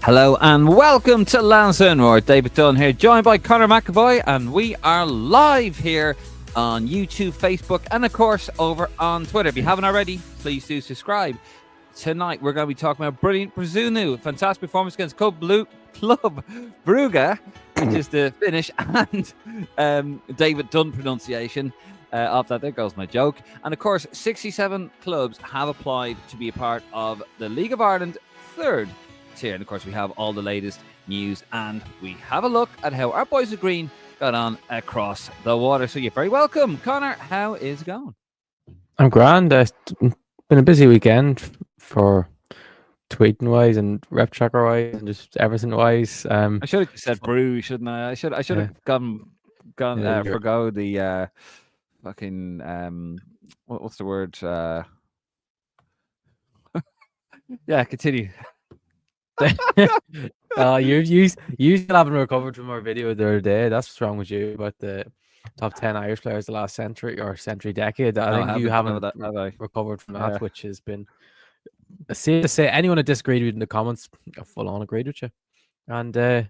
Hello and welcome to Lansdowne. We're David Dunn here, joined by Conor McAvoy, and we are live here on YouTube, Facebook, and of course over on Twitter. If you haven't already, please do subscribe. Tonight we're going to be talking about Brilliant Bazunu, fantastic performance against Club Brugge, which is the Finnish and David Dunn pronunciation of that. There goes my joke. And of course, 67 clubs have applied to be a part of the League of Ireland third tier. And of course, we have all the latest news, and we have a look at how our boys of green got on across the water. So you're very welcome. Conor, how is it going? I'm grand. It's been a busy weekend for tweeting wise and rep tracker wise and just everything wise. I should have said brew, shouldn't I? I should have gone forgo the fucking what's the word? Yeah, continue. You still haven't recovered from our video the other day. That's what's wrong with you about the top 10 Irish players the last century or century decade. I think you haven't recovered from that, which has been safe to say. Anyone that disagreed with you in the comments, I full on agreed with you. And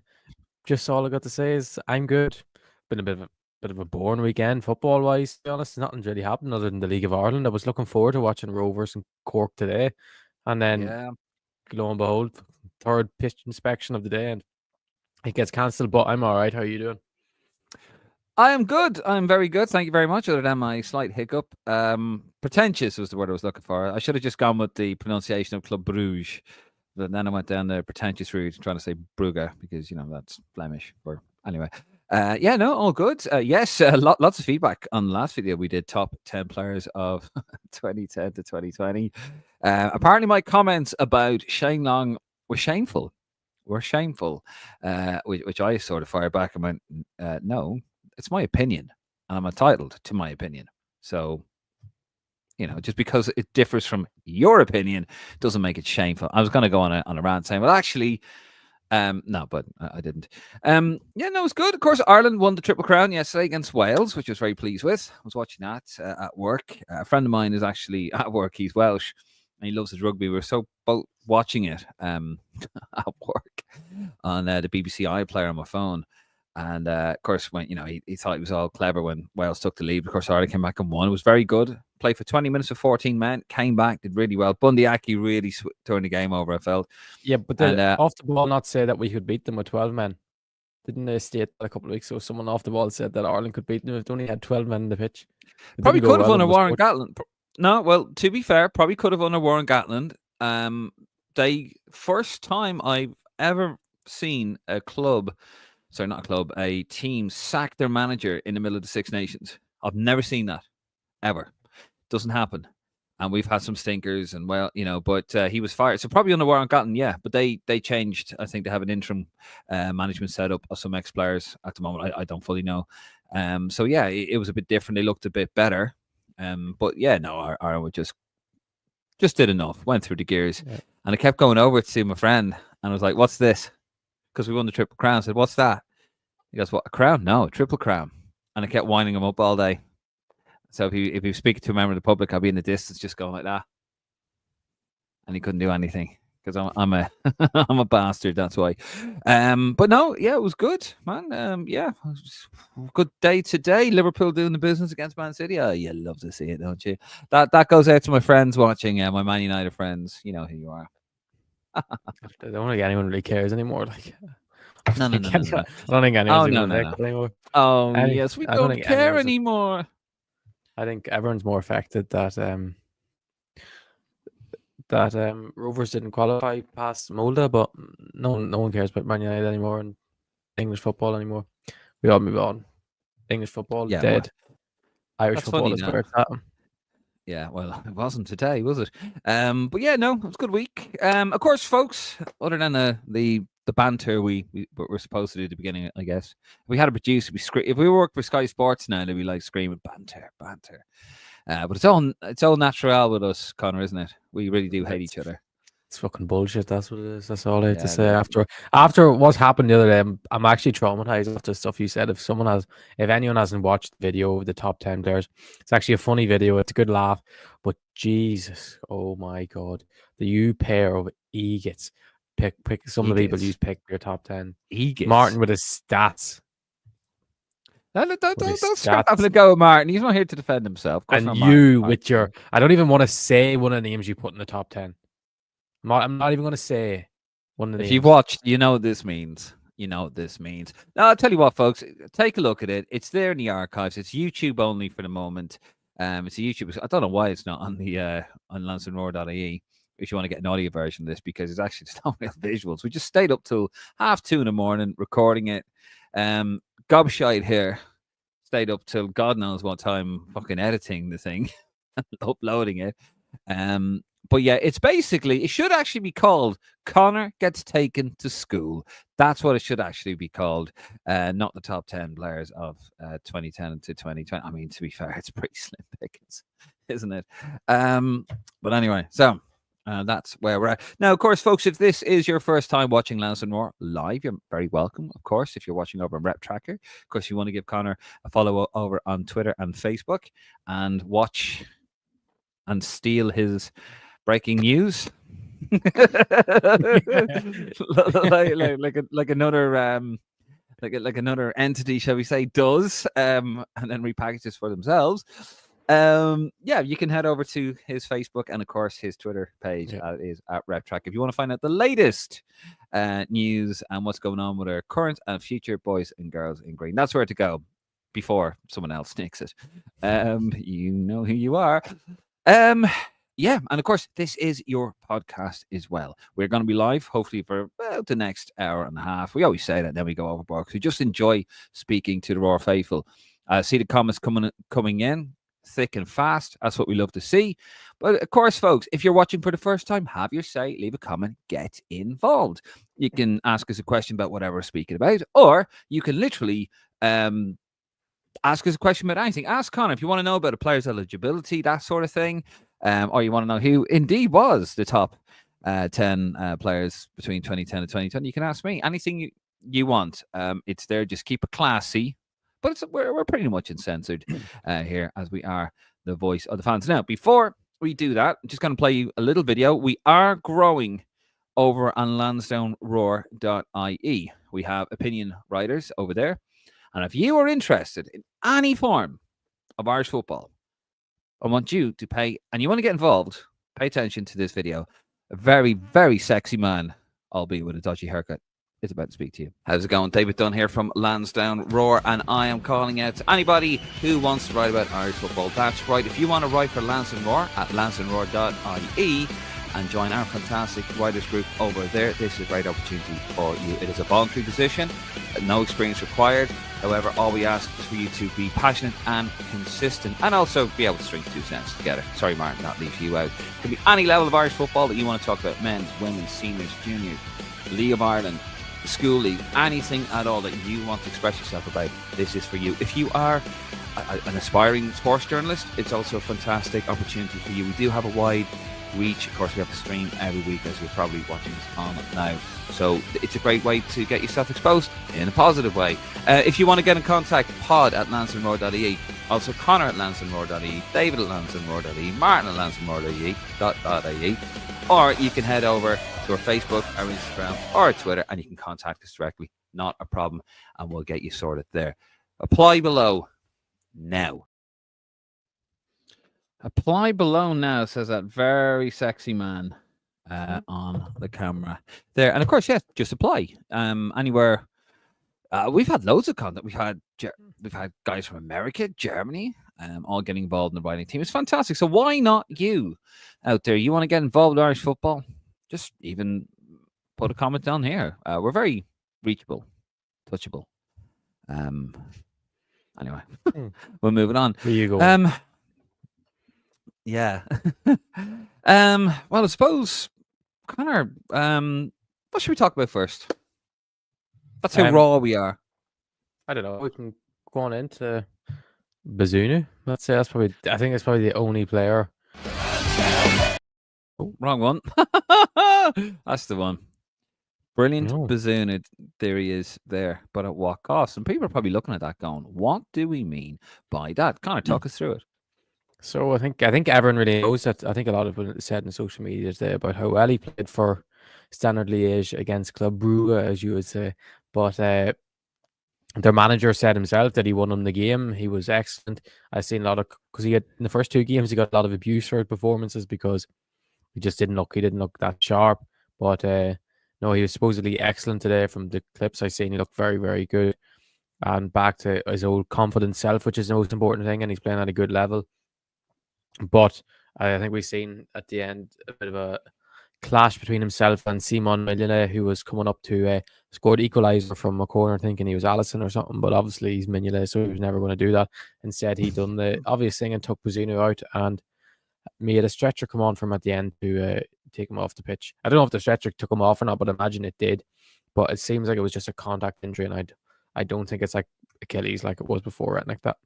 just all I got to say is I'm good. Been a bit of a boring weekend football wise, to be honest. Nothing's really happened other than the League of Ireland. I was looking forward to watching Rovers and Cork today, and then lo and behold, third pitch inspection of the day and it gets cancelled. But I'm all right. How are you doing? I am good. I'm very good. Thank you very much. Other than my slight hiccup, pretentious was the word I was looking for. I should have just gone with the pronunciation of Club Brugge, but then I went down the pretentious route trying to say Brugge because that's Flemish. Or anyway, all good. Yes, lots of feedback on the last video. We did top 10 players of 2010 to 2020. Apparently, my comments about Shane Long were shameful. Which I sort of fired back and went, no, it's my opinion, and I'm entitled to my opinion. So, just because it differs from your opinion doesn't make it shameful. I was going to go on a rant saying, well, actually, no, but I didn't. It's good. Of course, Ireland won the Triple Crown yesterday against Wales, which I was very pleased with. I was watching that at work. A friend of mine is actually at work. He's Welsh, and he loves his rugby. We were so both watching it at work on the BBC iPlayer on my phone. And of course, when he thought he was all clever when Wales took the lead. Of course, Ireland came back and won. It was very good. Played for 20 minutes with 14 men. Came back, did really well. Bundy Aki really turned the game over, I felt. Yeah, but off the ball, not say that we could beat them with 12 men. Didn't they state that a couple of weeks ago? Someone off the ball said that Ireland could beat them if they only had 12 men in the pitch. Probably could have under Warren Gatland. No, well, to be fair, probably could have under Warren Gatland. First time I've ever seen a team sack their manager in the middle of the Six Nations. I've never seen that, ever. Doesn't happen. And we've had some stinkers, and but he was fired. So probably under Warren Gatland, yeah. But they changed. I think they have an interim management setup of some ex-players at the moment. I don't fully know. So yeah, it was a bit different. They looked a bit better. But yeah, no, Ireland just did enough. Went through the gears. Yeah. And I kept going over to see my friend, and I was like, what's this? Because we won the Triple Crown. I said, what's that? He goes, what, a crown? No, a Triple Crown. And I kept winding him up all day. So if he was speaking to a member of the public, I'd be in the distance just going like that. And he couldn't do anything because I'm a I'm a bastard, that's why. But no, yeah, it was good, man. Good day today. Liverpool doing the business against Man City. Oh, you love to see it, don't you? That goes out to my friends watching, my Man United friends. You know who you are. I don't think anyone really cares anymore. No. I don't think anyone's anymore. Oh, yes, we don't care anymore. I think everyone's more affected that Rovers didn't qualify past Molde, but no one cares about Man United anymore and English football anymore. We all move on. English football dead. Irish football is where it's at. Yeah, well, it wasn't today, was it? But yeah, no, it was a good week. Of course, folks, other than the banter we were supposed to do at the beginning, I guess. If we had a producer, if we worked for Sky Sports now, they'd be like screaming banter. But it's all natural with us, Conor, isn't it? We really do hate each other. It's fucking bullshit. That's what it is. That's all I have to say. After what happened the other day, I'm actually traumatized after stuff you said. If anyone hasn't watched the video of the top 10 players, it's actually a funny video. It's a good laugh, but Jesus, oh my God, the pair of idiots pick some of the people you pick your top 10. He gets Martin with his stats. Don't start having a go at Martin. He's not here to defend himself. And you with your, I don't even want to say one of the names you put in the top 10. I'm not even going to say one of the names. If you've watched, you know what this means. You know what this means. Now, I'll tell you what, folks. Take a look at it. It's there in the archives. It's YouTube only for the moment. It's a YouTube. I don't know why it's not on the on lansdowneroar.ie if you want to get an audio version of this, because it's actually just not real visuals. We just stayed up till 2:30 in the morning recording it. Gobshite here stayed up till God knows what time fucking editing the thing and uploading it. But yeah, it's basically, it should actually be called Conor Gets Taken to School. That's what it should actually be called, not the top 10 players of 2010 to 2020. I mean, to be fair, it's pretty slim pickings, isn't it? But anyway, so that's where we're at. Now, of course, folks, if this is your first time watching Lansdowne Roar live, you're very welcome, of course. If you're watching over on Rep Tracker, of course, you want to give Conor a follow over on Twitter and Facebook and watch and steal his breaking news. like another entity, shall we say, does and then repackages for themselves. Yeah, you can head over to his Facebook and of course his Twitter page is at RepTrack if you want to find out the latest news and what's going on with our current and future boys and girls in green. That's where to go before someone else nicks it. You know who you are. Yeah, and of course, this is your podcast as well. We're going to be live, hopefully, for about the next hour and a half. We always say that, and then we go overboard because we just enjoy speaking to the Roar faithful. See the comments coming in thick and fast. That's what we love to see. But of course, folks, if you're watching for the first time, have your say, leave a comment, get involved. You can ask us a question about whatever we're speaking about, or you can literally ask us a question about anything. Ask Conor if you want to know about a player's eligibility, that sort of thing. Or you want to know who indeed was the top 10 players between 2010 and 2020, you can ask me anything you want. It's there. Just keep it classy. But we're pretty much uncensored here, as we are the voice of the fans. Now, before we do that, I'm just going to play you a little video. We are growing over on lansdowneroar.ie. We have opinion writers over there. And if you are interested in any form of Irish football, I want you to pay, and you want to get involved, pay attention to this video. A very, very sexy man, albeit with a dodgy haircut, is about to speak to you. How's it going? David Dunn here from Lansdowne Roar, and I am calling out to anybody who wants to write about Irish football. That's right. If you want to write for Lansdowne Roar at lansdowneroar.ie and join our fantastic writers group over there, this is a great opportunity for you. It is a voluntary position, no experience required. However, all we ask is for you to be passionate and consistent, and also be able to string 2 cents together. Sorry, Martin, that leaves you out. It can be any level of Irish football that you want to talk about: men's, women's, seniors, juniors, League of Ireland, school league, anything at all that you want to express yourself about. This is for you. If you are an aspiring sports journalist, it's also a fantastic opportunity for you. We do have a wide reach. Of course, we have a stream every week, as you're probably watching us on it now. So it's a great way to get yourself exposed in a positive way. If you want to get in contact, pod at lansdowneroar.ie. Also Conor at lansdowneroar.ie, David at lansdowneroar.ie, Martin at lansdowneroar.ie. Or you can head over to our Facebook, our Instagram, or our Twitter, and you can contact us directly. Not a problem, and we'll get you sorted there. Apply below now. Apply below now, says that very sexy man on the camera there. And of course, yes, just apply anywhere. We've had loads of content. We've had guys from America, Germany, all getting involved in the writing team. It's fantastic. So why not you out there? You want to get involved in Irish football? Just even put a comment down here. We're very reachable, touchable. Anyway, we're moving on. Where you go? Yeah. Well, I suppose, Conor, what should we talk about first? That's how raw we are. I don't know. We can go on into Bazunu. Let's say I think that's probably the only player. Oh, wrong one. That's the one. Brilliant Bazunu. There he is there. But at what cost? And people are probably looking at that going, what do we mean by that? Conor, talk us through it. So I think everyone really knows that. I think a lot of people said in social media today about how well he played for Standard Liège against Club Brugge, as you would say. But their manager said himself that he won him the game. He was excellent. I've seen a lot of, because he had in the first 2 games he got a lot of abuse for his performances because he just didn't look that sharp. But no, he was supposedly excellent today. From the clips I've seen, he looked very, very good and back to his old confident self, which is the most important thing. And he's playing at a good level. But I think we've seen at the end a bit of a clash between himself and Simon Mignolet, who was coming up to scored equaliser from a corner, thinking he was Allison or something. But obviously he's Mignolet, so he was never going to do that. Instead, he done the obvious thing and took Bazunu out and made a stretcher come on for him at the end to take him off the pitch. I don't know if the stretcher took him off or not, but imagine it did. But it seems like it was just a contact injury, and I don't think it's like Achilles like it was before, or anything like that.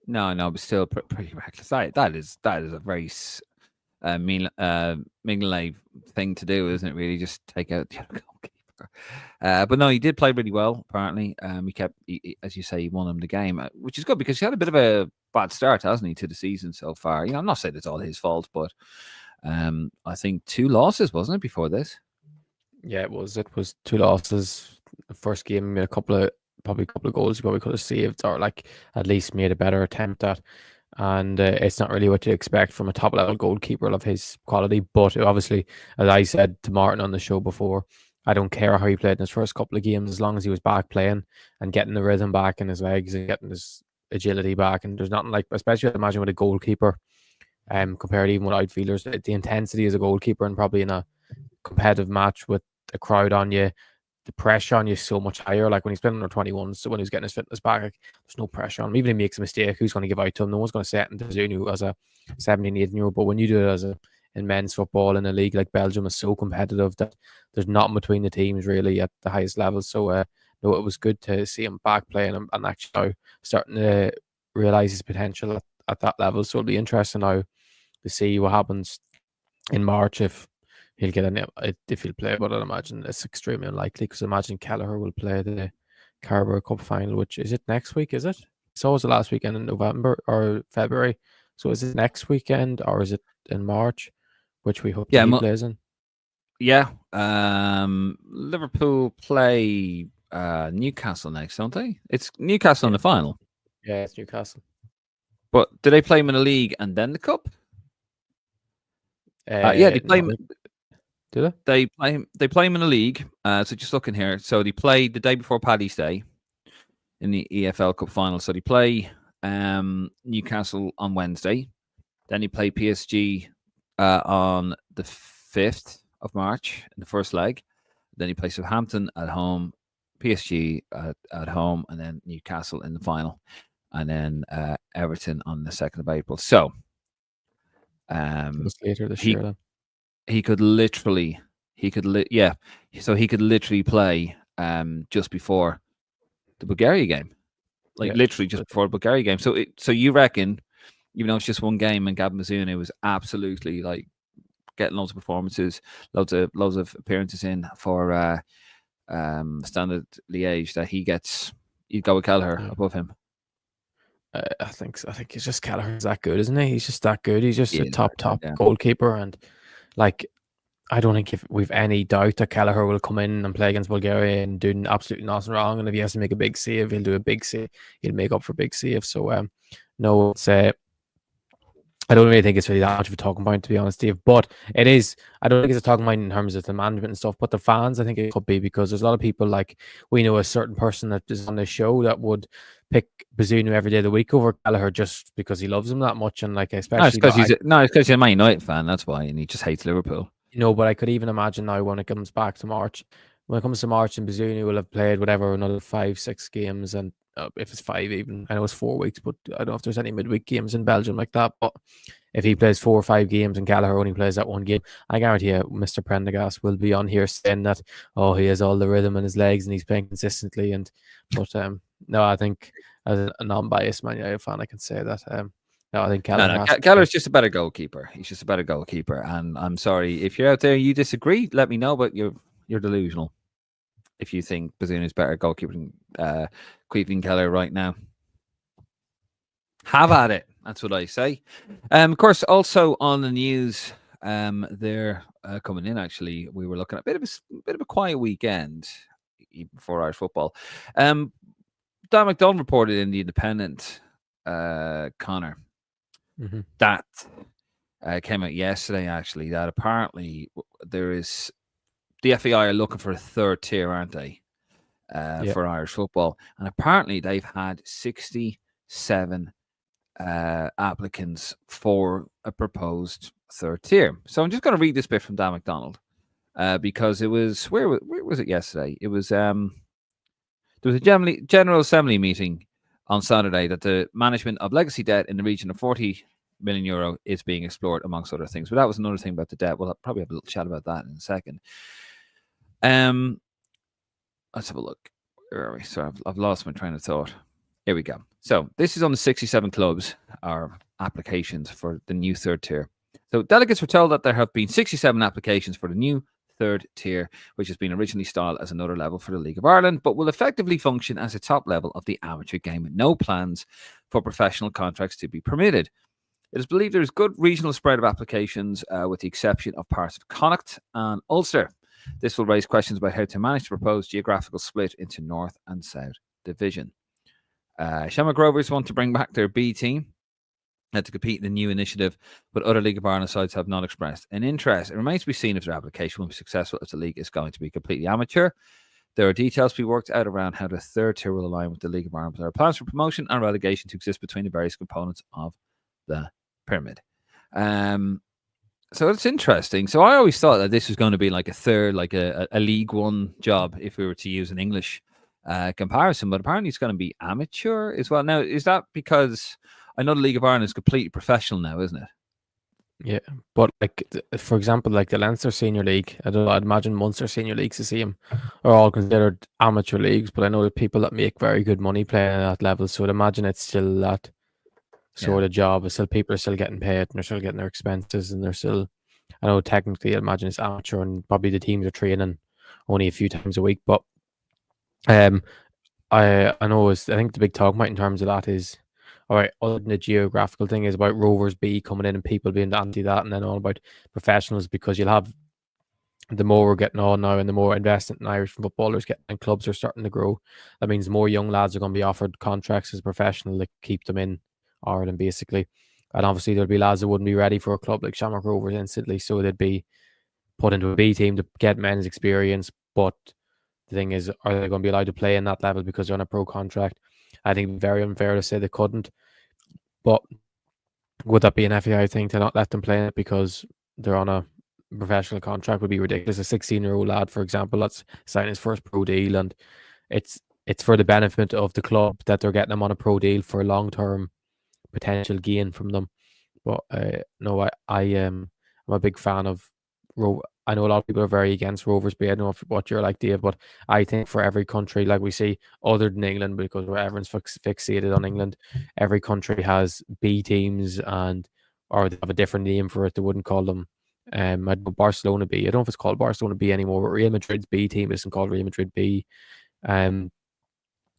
No, but still pretty reckless. That is a very Mignolet thing to do, isn't it? Really, just take out the goalkeeper. But no, he did play really well. Apparently, as you say, he won him the game, which is good because he had a bit of a bad start, hasn't he, to the season so far? I'm not saying it's all his fault, but I think 2 losses, wasn't it, before this? Yeah, it was. It was 2 losses. The first game, he made a couple of goals he probably could have saved, or like at least made a better attempt at. And it's not really what you expect from a top level goalkeeper of his quality. But obviously, as I said to Martin on the show before, I don't care how he played in his first couple of games, as long as he was back playing and getting the rhythm back in his legs and getting his agility back. And there's nothing like, especially I'd imagine with a goalkeeper, compared even with outfielders, the intensity as a goalkeeper and probably in a competitive match with a crowd on you, the pressure on you is so much higher. Like when he's playing under 21, so when he's getting his fitness back, like, there's no pressure on him. Even if he makes a mistake, who's going to give out to him? No one's going to say it into Bazunu as a 17, 18-year-old. But when you do it in men's football in a league like Belgium is so competitive that there's nothing between the teams really at the highest level. So no, it was good to see him back playing and actually starting to realise his potential at that level. So it'll be interesting now to see what happens in March if he'll get if he'll play, but I'd imagine it's extremely unlikely because I imagine Kelleher will play the Carabao Cup final, which is it next week, is it? So was the last weekend in November or February. So is it next weekend or is it in March, which we hope he plays in? Yeah. Liverpool play Newcastle next, don't they? It's Newcastle in the final. Yeah, it's Newcastle. But do they play him in the league and then the cup? Yeah, they play him. Do they? They play him in the league. So just looking here. So they play the day before Paddy's Day in the EFL Cup final. So they play Newcastle on Wednesday. Then they play PSG on the 5th of March in the first leg. Then he plays Southampton at home, PSG at home, and then Newcastle in the final, and then Everton on the 2nd of April. So later this year then. He could literally play just before the Bulgaria game, literally just before the Bulgaria game. So you reckon, even though it's just one game, and Gavin Bazunu was absolutely like getting loads of performances, loads of appearances in for Standard Liège, that you'd go with Kelleher above him. I think it's just Kelleher's that good, isn't he? He's just that good. He's just a top goalkeeper, and like I don't think if we've any doubt that Kelleher will come in and play against Bulgaria and do absolutely nothing wrong. And if he has to make a big save, he'll do a big save. He'll make up for big save. So no, it's I don't really think it's really that much of a talking point, to be honest, Steve. But it is. I don't think it's a talking point in terms of the management and stuff. But the fans, I think it could be, because there's a lot of people, like we know a certain person that is on the show that would pick Bazunu every day of the week over Kelleher just because he loves him that much, and like especially it's because he's a Man United fan. That's why, and he just hates Liverpool. But I could even imagine now when it comes back to March, and Bazunu will have played whatever another 5-6 games, and if it's 5 even, I know it's 4 weeks, but I don't know if there's any midweek games in Belgium like that. But if he plays 4 or 5 games and Kelleher only plays that one game, I guarantee you Mr. Prendergast will be on here saying that, he has all the rhythm in his legs and he's playing consistently. But no, I think as a non-biased Man United fan, I can say that. No, I think Kelleher's just a better goalkeeper. He's just a better goalkeeper, and I'm sorry if you're out there and you disagree. Let me know, but you're delusional if you think Bazunu is better goalkeeper than Caoimhín Kelleher right now. Have at it. That's what I say. Of course, also on the news, there coming in. Actually, we were looking at a bit of a quiet weekend even for Irish football. Dan McDonald reported in the Independent, Conor, that came out yesterday. Actually, that apparently there is the FAI are looking for a third tier, aren't they? For Irish football, and apparently they've had 67 applicants for a proposed third tier. So I'm just going to read this bit from Dan McDonald because it was where was it yesterday? It was there was a general assembly meeting on Saturday that the management of legacy debt in the region of 40 million euro is being explored, amongst other things. But that was another thing about the debt. We'll probably have a little chat about that in a second. Let's have a look. Where are we? Sorry, I've lost my train of thought. Here we go. So this is on the 67 clubs or applications for the new third tier. So delegates were told that there have been 67 applications for the new third tier, which has been originally styled as another level for the League of Ireland, but will effectively function as a top level of the amateur game with no plans for professional contracts to be permitted. It is believed there is good regional spread of applications with the exception of parts of Connacht and Ulster. This will raise questions about how to manage the proposed geographical split into North and South Division. Shamrock Rovers want to bring back their B team to compete in the new initiative, but other League of Ireland sides have not expressed an interest. It remains to be seen if their application will be successful, if the league is going to be completely amateur. There are details to be worked out around how the third tier will align with the League of Ireland, but there are plans for promotion and relegation to exist between the various components of the pyramid. So it's interesting. So I always thought that this was going to be like a third, like a League One job, if we were to use an English comparison, but apparently it's going to be amateur as well. Now, is that because I know the League of Ireland is completely professional now, isn't it? Yeah, but like for example, like the Leinster Senior League, I'd imagine Munster Senior Leagues the same, are all considered amateur leagues. But I know that people that make very good money playing at that level, so I'd imagine it's still that sort of job. It's still people are still getting paid and they're still getting their expenses, and they're still. I know technically, I imagine it's amateur, and probably the teams are training only a few times a week. But I know I think the big talk point in terms of that is. All right, other than the geographical thing is about Rovers B coming in and people being anti that, and then all about professionals, because you'll have the more we're getting on now and the more investment in Irish footballers getting and clubs are starting to grow. That means more young lads are going to be offered contracts as a professional to keep them in Ireland, basically. And obviously there'll be lads that wouldn't be ready for a club like Shamrock Rovers instantly, so they'd be put into a B team to get men's experience. But the thing is, are they going to be allowed to play in that level because they're on a pro contract? I think it's very unfair to say they couldn't. But would that be an FAI thing to not let them play it because they're on a professional contract? Would be ridiculous. A 16-year-old lad, for example, that's signing his first pro deal, and it's for the benefit of the club that they're getting them on a pro deal for long-term potential gain from them. But no, I'm a big fan of I know a lot of people are very against Rovers B. I don't know what you're like, Dave, but I think for every country, like we see, other than England, because everyone's fixated on England, every country has B teams or they have a different name for it. They wouldn't call them I know Barcelona B. I don't know if it's called Barcelona B anymore, but Real Madrid's B team isn't called Real Madrid B.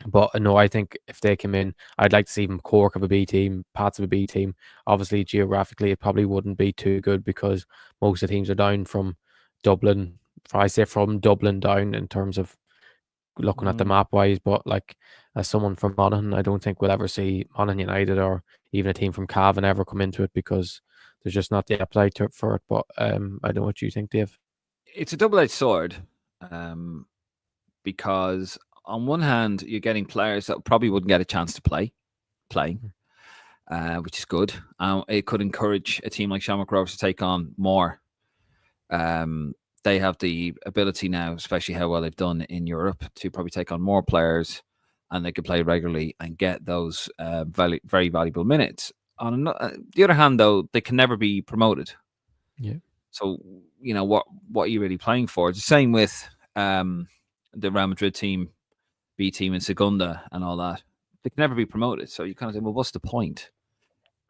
But no, I think if they come in, I'd like to see them Cork of a B team, parts of a B team. Obviously, geographically, it probably wouldn't be too good because most of the teams are down from Dublin. I say from Dublin down in terms of looking at the map wise. But like as someone from Monaghan, I don't think we'll ever see Monaghan United or even a team from Cavan ever come into it because there's just not the appetite for it. But I don't know what you think, Dave. It's a double-edged sword because on one hand, you're getting players that probably wouldn't get a chance to playing, which is good. It could encourage a team like Shamrock Rovers to take on more. They have the ability now, especially how well they've done in Europe, to probably take on more players, and they can play regularly and get those very, very valuable minutes. On the other hand, though, they can never be promoted. Yeah. So what are you really playing for? It's the same with the Real Madrid team, B team in Segunda and all that. They can never be promoted. So you kind of say, well, what's the point?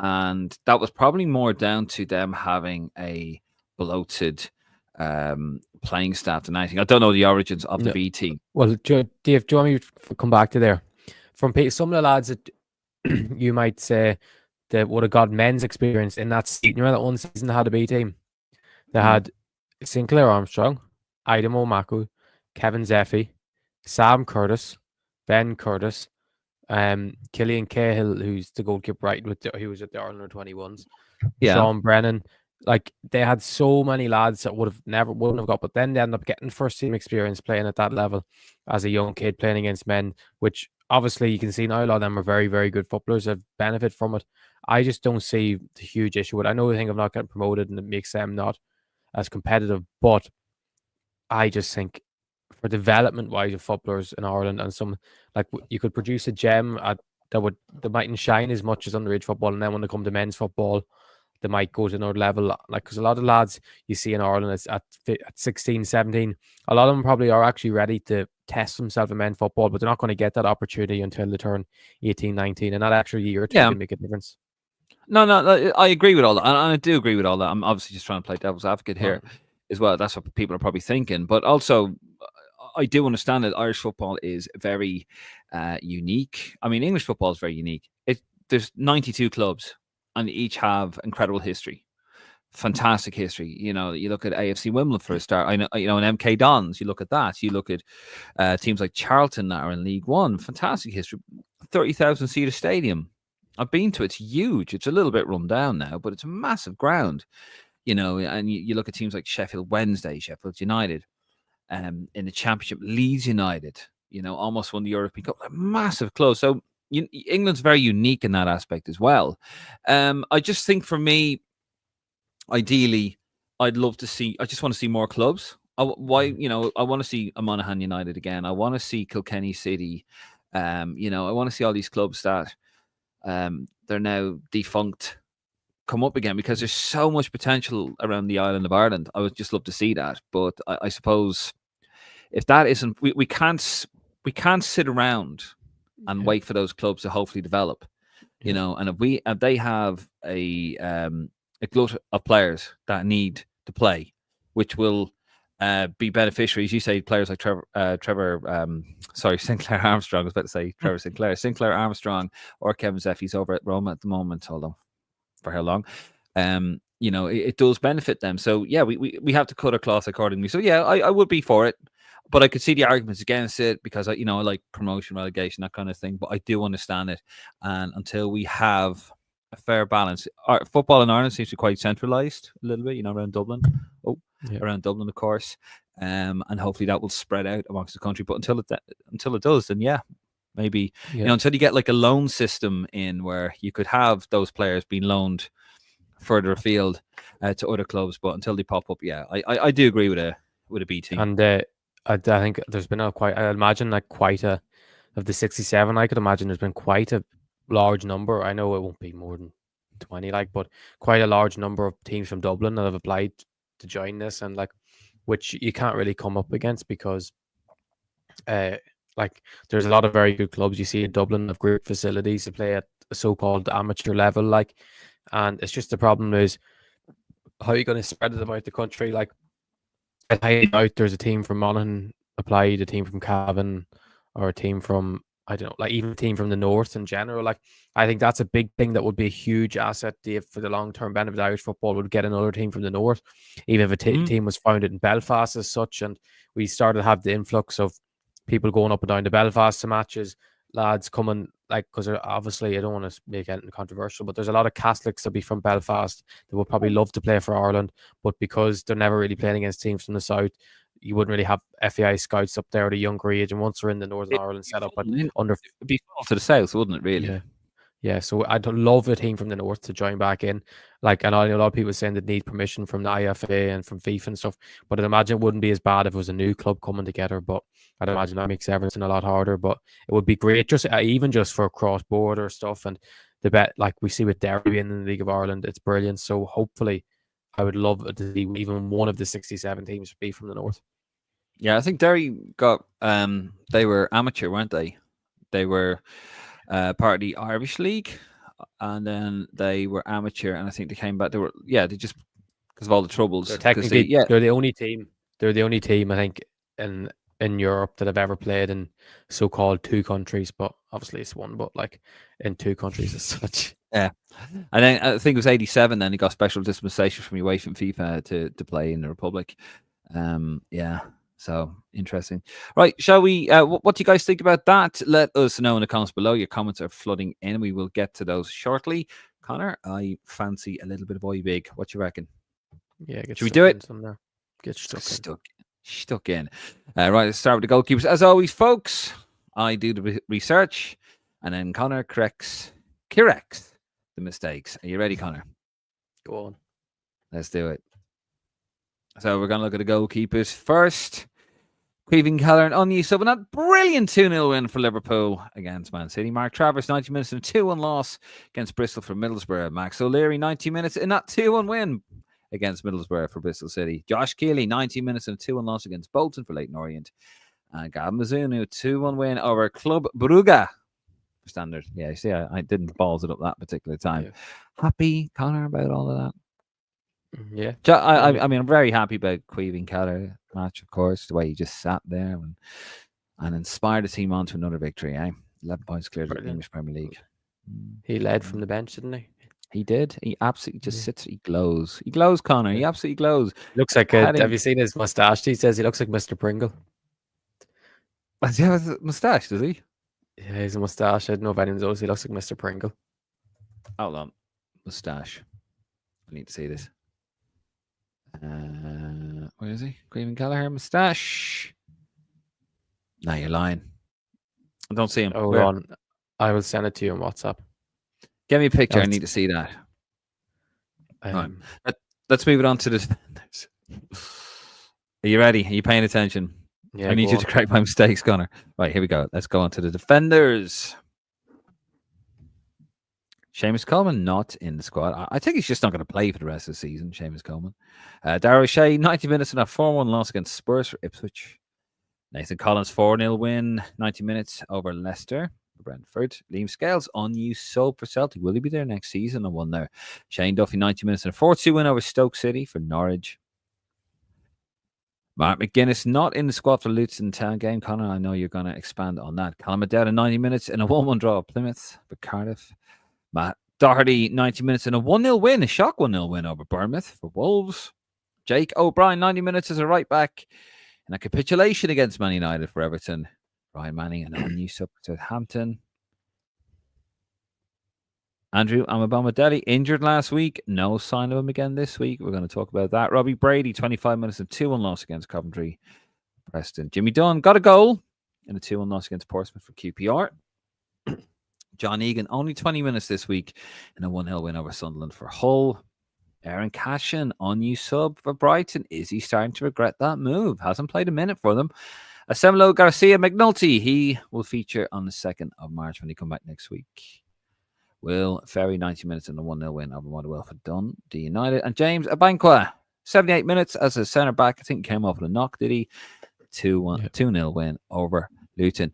And that was probably more down to them having a bloated playing staff than anything. I don't know the origins of the B team. Well, Dave, do you want me to come back to there? From some of the lads that you might say that would have got men's experience in that season. You remember that one season they had a B team? They had Sinclair Armstrong, Idemo Maku, Kevin Zeffy, Sam Curtis, Ben Curtis, Killian Cahill, who's the goalkeeper, right? Who was at the Ireland 21s. Yeah. Sean Brennan. Like, they had so many lads that wouldn't have got, but then they ended up getting first team experience playing at that level as a young kid playing against men, which obviously you can see now a lot of them are very, very good footballers that benefit from it. I just don't see the huge issue with it. I know they think of not getting promoted and it makes them not as competitive, but I just think for development wise of footballers in Ireland, and some, like, you could produce a gem that mightn't shine as much as underage football, and then when they come to men's football, they might go to another level. Like, because a lot of lads you see in Ireland at 16, 17, a lot of them probably are actually ready to test themselves in men's football, but they're not going to get that opportunity until they turn 18, 19, and that extra year or two can make a difference. No, I agree with all that, and I do agree with all that. I'm obviously just trying to play devil's advocate here as well. That's what people are probably thinking, but also I do understand that Irish football is very unique. I mean, English football is very unique. There's 92 clubs, and each have incredible history, fantastic history. You know, you look at AFC Wimbledon for a start. I know, you know, and MK Dons. You look at that. You look at teams like Charlton that are in League One. Fantastic history. 30,000 seater stadium. I've been to it. It's huge. It's a little bit run down now, but it's a massive ground. You know, and you look at teams like Sheffield Wednesday, Sheffield United. In the Championship, Leeds United, you know, almost won the European Cup, like, massive close. So England's very unique in that aspect as well. I just think for me, ideally, I'd love to see. I just want to see more clubs. I want to see a Monaghan United again. I want to see Kilkenny City. You know, I want to see all these clubs that they're now defunct come up again, because there's so much potential around the island of Ireland. I would just love to see that, but I suppose if that isn't, we can't sit around and wait for those clubs to hopefully develop, you know. And if they have a glut of players that need to play, which will be beneficiaries, you say players like Sinclair Armstrong. I was about to say Trevor Sinclair Armstrong, or Kevin Zeffy's over at Roma at the moment. Hold on, for how long? You know, it does benefit them. So yeah, we have to cut our cloth accordingly. So yeah, I would be for it. But I could see the arguments against it, because I like promotion, relegation, that kind of thing. But I do understand it, and until we have a fair balance, football in Ireland seems to be quite centralised a little bit. You know, around Dublin, around Dublin, of course, and hopefully that will spread out amongst the country. But until it does, then maybe you know, until you get like a loan system in where you could have those players being loaned further afield to other clubs. But until they pop up, I do agree with a B team. And I think there's been of the 67. I could imagine there's been quite a large number. I know it won't be more than 20, but quite a large number of teams from Dublin that have applied to join this, and which you can't really come up against, because there's a lot of very good clubs you see in Dublin have great facilities to play at a so-called amateur level, and it's just the problem is how are you going to spread it about the country? I doubt there's a team from Monaghan applied, a team from Cavan, or a team from, I don't know, even a team from the north in general. I think that's a big thing that would be a huge asset, Dave, for the long-term benefit of Irish football, would get another team from the north, even if a team was founded in Belfast as such, and we started to have the influx of people going up and down to Belfast to matches, lads coming, because obviously, I don't want to make anything controversial, but there's a lot of Catholics that be from Belfast that would probably love to play for Ireland, but because they're never really playing against teams from the south, you wouldn't really have FAI scouts up there at a younger age, and once they're in the Northern Ireland setup, it'd be full to the south, wouldn't it? Really? Yeah. So I'd love a team from the north to join back in. And I know a lot of people saying they need permission from the IFA and from FIFA and stuff, but I'd imagine it wouldn't be as bad if it was a new club coming together. But I'd imagine that makes everything a lot harder. But it would be great, even just for cross-border stuff, and the bet we see with Derry being in the League of Ireland, it's brilliant. So hopefully, I would love to see even one of the 67 teams be from the north. Yeah, I think Derry got they were amateur, weren't they? They were part of the Irish League, and then they were amateur, and I think they came back. They just because of all the troubles. They're technically they're the only team. They're the only team, I think, in Europe that have ever played in so-called two countries. But obviously it's one, but like in 2 countries as such. Yeah. And then I think it was 87. Then he got special dispensation from UEFA and FIFA to play in the Republic. Yeah. So interesting. Right. Shall we? What do you guys think about that? Let us know in the comments below. Your comments are flooding in. We will get to those shortly. Conor, I fancy a little bit of OBIG. What you reckon? Yeah. Should we do it? Get stuck in. Right. Let's start with the goalkeepers. As always, folks, I do the research, and then Conor corrects the mistakes. Are you ready, Conor? Go on. Let's do it. So we're going to look at the goalkeepers first. Caoimhín Kelleher unused sub in that brilliant 2-0 win for Liverpool against Man City. Mark Travers, 90 minutes in a 2-1 loss against Bristol for Middlesbrough. Max O'Leary, 90 minutes in that 2-1 win against Middlesbrough for Bristol City. Josh Keeley, 90 minutes in a 2-1 loss against Bolton for Leyton Orient. And Gavin Bazunu, 2-1 win over Club Brugge. Standard. Yeah, see, I didn't balls it up that particular time. Yeah. Happy, Conor, about all of that? Yeah. I mean, I'm very happy about Caoimhín Kelleher match, of course, the way he just sat there and inspired the team on to another victory. 11 points cleared of the English Premier League. He led from the bench, didn't he? He did. He absolutely just sits. He glows. He glows, Conor. He absolutely glows. Looks like have you seen his mustache? He says he looks like Mr. Pringle. Does he have a mustache? Does he? Yeah, he's a mustache. I don't know if anyone knows. He looks like Mr. Pringle. Hold on, mustache. I need to see this. Where is he? Caoimhín Kelleher mustache. No, you're lying. I don't see him. Hold on. I will send it to you on WhatsApp. Give me a picture. I need to see that. Right. Let's move it on to the defenders. Are you ready? Are you paying attention? Yeah. I need you to correct my mistakes, Conor. Right, here we go. Let's go on to the defenders. Seamus Coleman not in the squad. I think he's just not going to play for the rest of the season, Seamus Coleman. Darragh O'Shea, 90 minutes in a 4-1 loss against Spurs for Ipswich. Nathan Collins, 4-0 win, 90 minutes over Leicester for Brentford. Liam Scales, unused sub for Celtic. Will he be there next season? I wonder. Shane Duffy, 90 minutes in a 4-2 win over Stoke City for Norwich. Mark McGuinness not in the squad for Luton Town game. Conor, I know you're going to expand on that. Callum McDowell, 90 minutes in a 1-1 draw at Plymouth for Cardiff. Matt Doherty, 90 minutes in a 1-0 win, a shock 1-0 win over Bournemouth for Wolves. Jake O'Brien, 90 minutes as a right back in a capitulation against Man United for Everton. Ryan Manning, an unused sub for Southampton. Andrew Amabamidele, injured last week. No sign of him again this week. We're going to talk about that. Robbie Brady, 25 minutes in a 2-1 loss against Coventry. Preston. Jimmy Dunn got a goal in a 2-1 loss against Portsmouth for QPR. John Egan, only 20 minutes this week in a 1-0 win over Sunderland for Hull. Aaron Cashin, unused sub for Brighton. Is he starting to regret that move? Hasn't played a minute for them. Asemlo Garcia McNulty, he will feature on the 2nd of March when he come back next week. Will Ferry, 90 minutes in a 1-0 win over Motherwell for Dundee United. And James Abankwah, 78 minutes as a centre-back. I think he came off with a knock, did he? 2-0 win over Luton.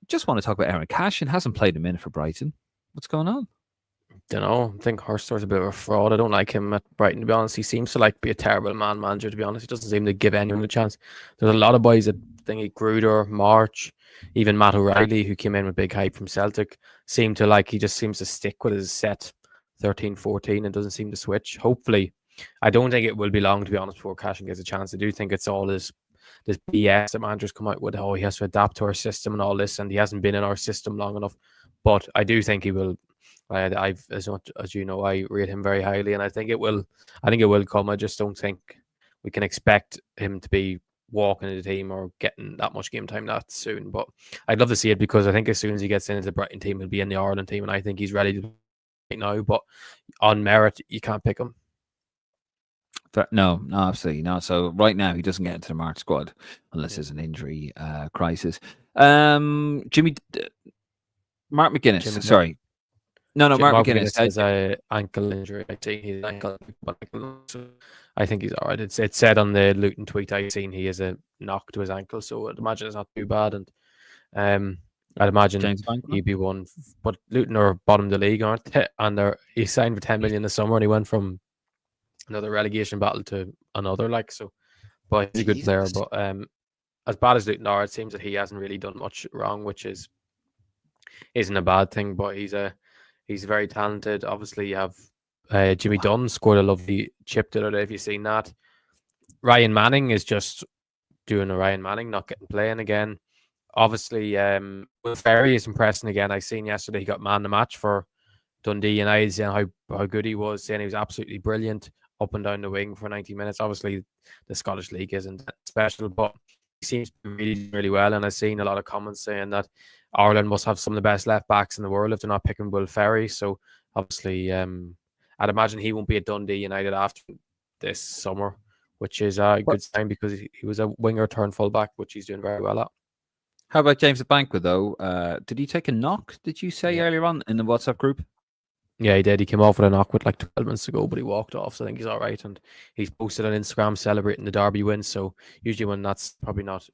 Just want to talk about Aaron Cashin. Hasn't played a minute for Brighton. What's going on? Don't know. I think Hurstor's a bit of a fraud. I don't like him at Brighton, to be honest. He seems to be a terrible manager, to be honest. He doesn't seem to give anyone a chance. There's a lot of boys that think Gruder, March, even Matt O'Reilly, who came in with big hype from Celtic, he just seems to stick with his set 13-14 and doesn't seem to switch. Hopefully, I don't think it will be long, to be honest, before Cashin gets a chance. I do think it's all this BS that managers come out with. Oh, he has to adapt to our system and all this, and he hasn't been in our system long enough. But I do think he will. As much as you know, I rate him very highly, and I think it will come. I just don't think we can expect him to be walking in the team or getting that much game time that soon. But I'd love to see it, because I think as soon as he gets into the Brighton team, he'll be in the Ireland team, and I think he's ready to play right now. But on merit, you can't pick him. No, absolutely not. So right now he doesn't get into the March squad unless there's an injury crisis. Mark McGuinness, sorry. No, Mark McGuinness has an ankle injury. I think he's ankle. So I think he's all right. It's said on the Luton tweet I've seen he has a knock to his ankle, so I'd imagine it's not too bad. And I'd imagine he'd be one. But Luton are bottom of the league, aren't they? And he signed for 10 million this summer, and he went from another relegation battle to another. But he's a good player. But as bad as Luton are, it seems that he hasn't really done much wrong, which is isn't a bad thing. But he's very talented. Obviously, you have Jimmy Dunn scored a lovely chip the other day. If you've seen that, Ryan Manning is just doing a Ryan Manning, not getting playing again. Obviously, Will Ferry is impressing again. I seen yesterday he got man of the match for Dundee United, saying how good he was, saying he was absolutely brilliant up and down the wing for 90 minutes. Obviously, the Scottish League isn't that special, but he seems to be really, really well. And I've seen a lot of comments saying that Ireland must have some of the best left backs in the world if they're not picking Will Ferry. So obviously, I'd imagine he won't be at Dundee United after this summer, which is a good sign because he was a winger turned fullback, which he's doing very well at. How about James Banquet, though? Did he take a knock, did you say earlier on in the WhatsApp group? Yeah, he did. He came off with a knock with like 12 minutes to go, but he walked off. So I think he's all right. And he's posted on Instagram celebrating the Derby win. So usually when that's probably not,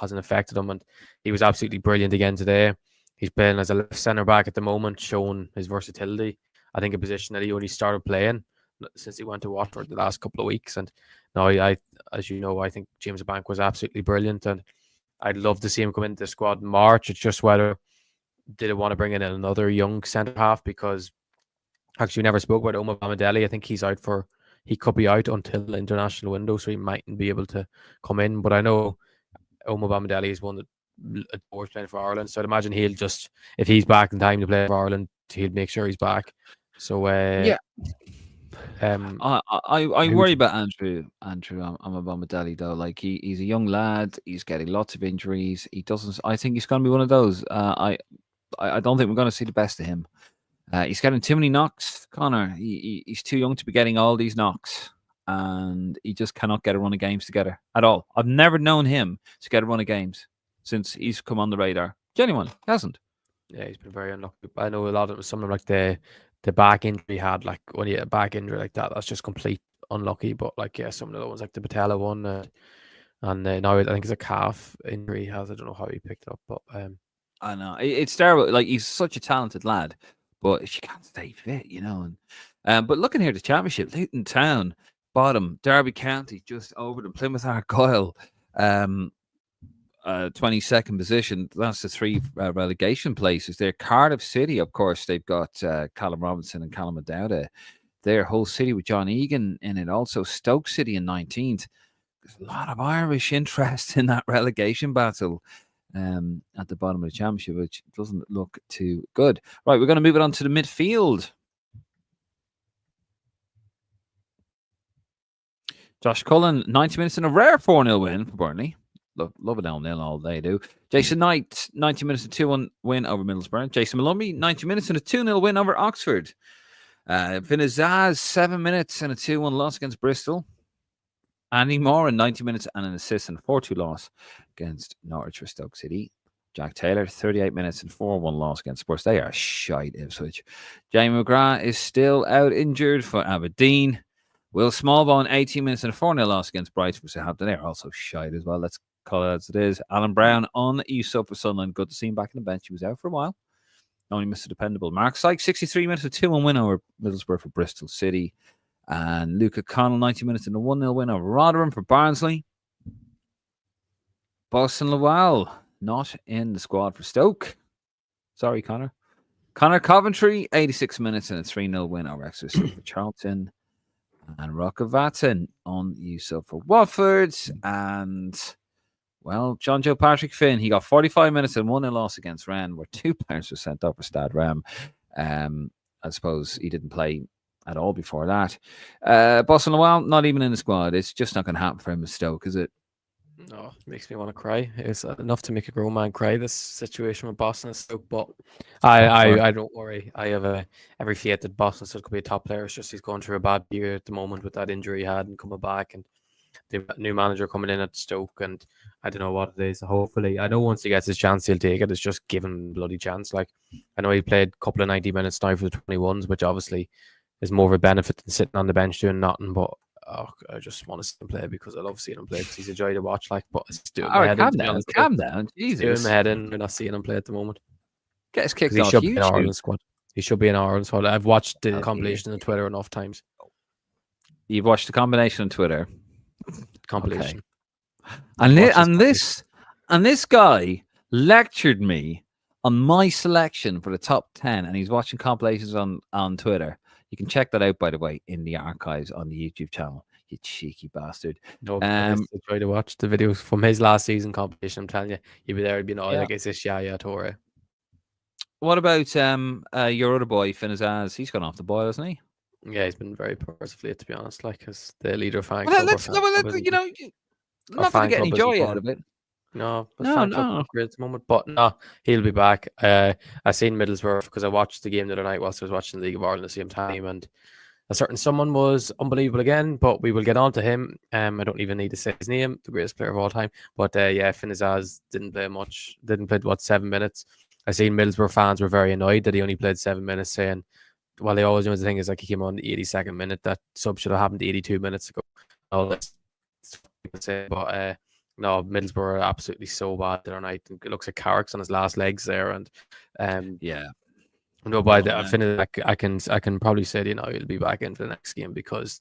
hasn't affected him. And he was absolutely brilliant again today. He's playing as a left centre back at the moment, showing his versatility. I think a position that he only started playing since he went to Watford the last couple of weeks. And now, as you know, I think James Bank was absolutely brilliant. And I'd love to see him come into the squad in March. It's just whether did it want to bring in another young centre half, because actually we never spoke about Omar Bamadeli. I think he could be out until the international window, so he mightn't be able to come in. But I know Omar Bamadeli is one that adores playing for Ireland, so I'd imagine he'll just, if he's back in time to play for Ireland, he'll make sure he's back. So yeah. I worry about Andrew Bamadeli though. Like he's a young lad. He's getting lots of injuries. I think he's going to be one of those. I don't think we're going to see the best of him. He's getting too many knocks, Conor. He's too young to be getting all these knocks, and he just cannot get a run of games together at all. I've never known him to get a run of games since he's come on the radar. Genuinely, he hasn't. Yeah, he's been very unlucky. I know a lot of it was something like the back injury he had. Like when you get a back injury like that, that's just complete unlucky. But like, yeah, some of the other ones, like the patella one, and now I think it's a calf injury he has. I don't know how he picked it up, but I know it's terrible. Like he's such a talented lad, but she can't stay fit, you know. And but looking here at the championship, Luton Town bottom, Derby County just over them, Plymouth Argyle 22nd position. That's the three relegation places there. Cardiff City, of course, they've got Callum Robinson and Callum O'Dowda. Their whole city with John Egan in it. Also Stoke City in 19th. There's a lot of Irish interest in that relegation battle at the bottom of the championship, which doesn't look too good. Right, we're going to move it on to the midfield. Josh Cullen, 90 minutes in a rare 4-0 win for Burnley. Love a 0-0 all day, do. Jason Knight, 90 minutes, a 2-1 win over Middlesbrough. Jason Malumbi, 90 minutes and a 2-0 win over Oxford. Vinazaz, 7 minutes and a 2-1 loss against Bristol. Andy Moore in 90 minutes and an assist and a 4-2 loss against Norwich for Stoke City. Jack Taylor, 38 minutes and 4-1 loss against Spurs. They are shite, Ipswich. Jamie McGrath is still out injured for Aberdeen. Will Smallbone, 18 minutes and a 4-0 loss against Brighton for Southampton. They are also shite as well. Let's call it as it is. Alan Brown on the ESO for Sunderland. Good to see him back in the bench. He was out for a while. Only Mr. Dependable. Mark Sykes, 63 minutes, a 2-1 win over Middlesbrough for Bristol City. And Luke Connell, 90 minutes and a 1-0 win over Rotherham for Barnsley. Boston Lowell, not in the squad for Stoke. Sorry, Connor. Connor Coventry, 86 minutes and a 3-0 win over Exeter for Charlton. And Rockavatten on USO for Watford. And, well, John Joe Patrick Finn, he got 45 minutes and 1-0 loss against Rennes, where 2 players were sent off for Stade Rennes. I suppose he didn't play at all before that. Boston Lowell, not even in the squad. It's just not going to happen for him at Stoke, is it? No, it makes me want to cry. It's enough to make a grown man cry, this situation with Boston and Stoke, but I don't worry. I have every faith that Boston still could be a top player. It's just he's going through a bad year at the moment with that injury he had and coming back, and they've got a new manager coming in at Stoke, and I don't know what it is. Hopefully, I know once he gets his chance, he'll take it. It's just give him a bloody chance. Like, I know he played a couple of 90 minutes now for the 21s, which obviously is more of a benefit than sitting on the bench doing nothing, but I just want to see him play because I love seeing him play because he's a joy to watch. Like, but it's doing my head in. Calm down. Jesus. Doing my head in. We're not seeing him play at the moment. Get his kicked off. He should be in Ireland squad. He should be in Ireland squad. I've watched the compilation on Twitter enough times. You've watched the combination on Twitter. Compilation. Okay. And this guy lectured me on my selection for the top 10, and he's watching compilations on Twitter. You can check that out, by the way, in the archives on the YouTube channel. You cheeky bastard. No, try to watch the videos from his last season competition. I'm telling you, he'd be there. He'd be like it's this Yaya Toure. What about your other boy, Finn Azaz? He's gone off the boil, hasn't he? Yeah, he's been very mercifully, to be honest. Like, as the leader of fan club. Let's not going to get any joy out of it. No, fan club great at the moment, but no, he'll be back. I seen Middlesbrough because I watched the game the other night whilst I was watching the League of Ireland at the same time, and a certain someone was unbelievable again, but we will get on to him. I don't even need to say his name, the greatest player of all time. But Finn Azaz didn't play much. Didn't play 7 minutes. I seen Middlesbrough fans were very annoyed that he only played 7 minutes, saying, well, they always know the thing is like he came on the 82nd minute. That sub should have happened 82 minutes ago. All this, but no, Middlesbrough are absolutely so bad the other night. It looks like Carrick's on his last legs there, and no, by the I can probably say he'll be back in for the next game because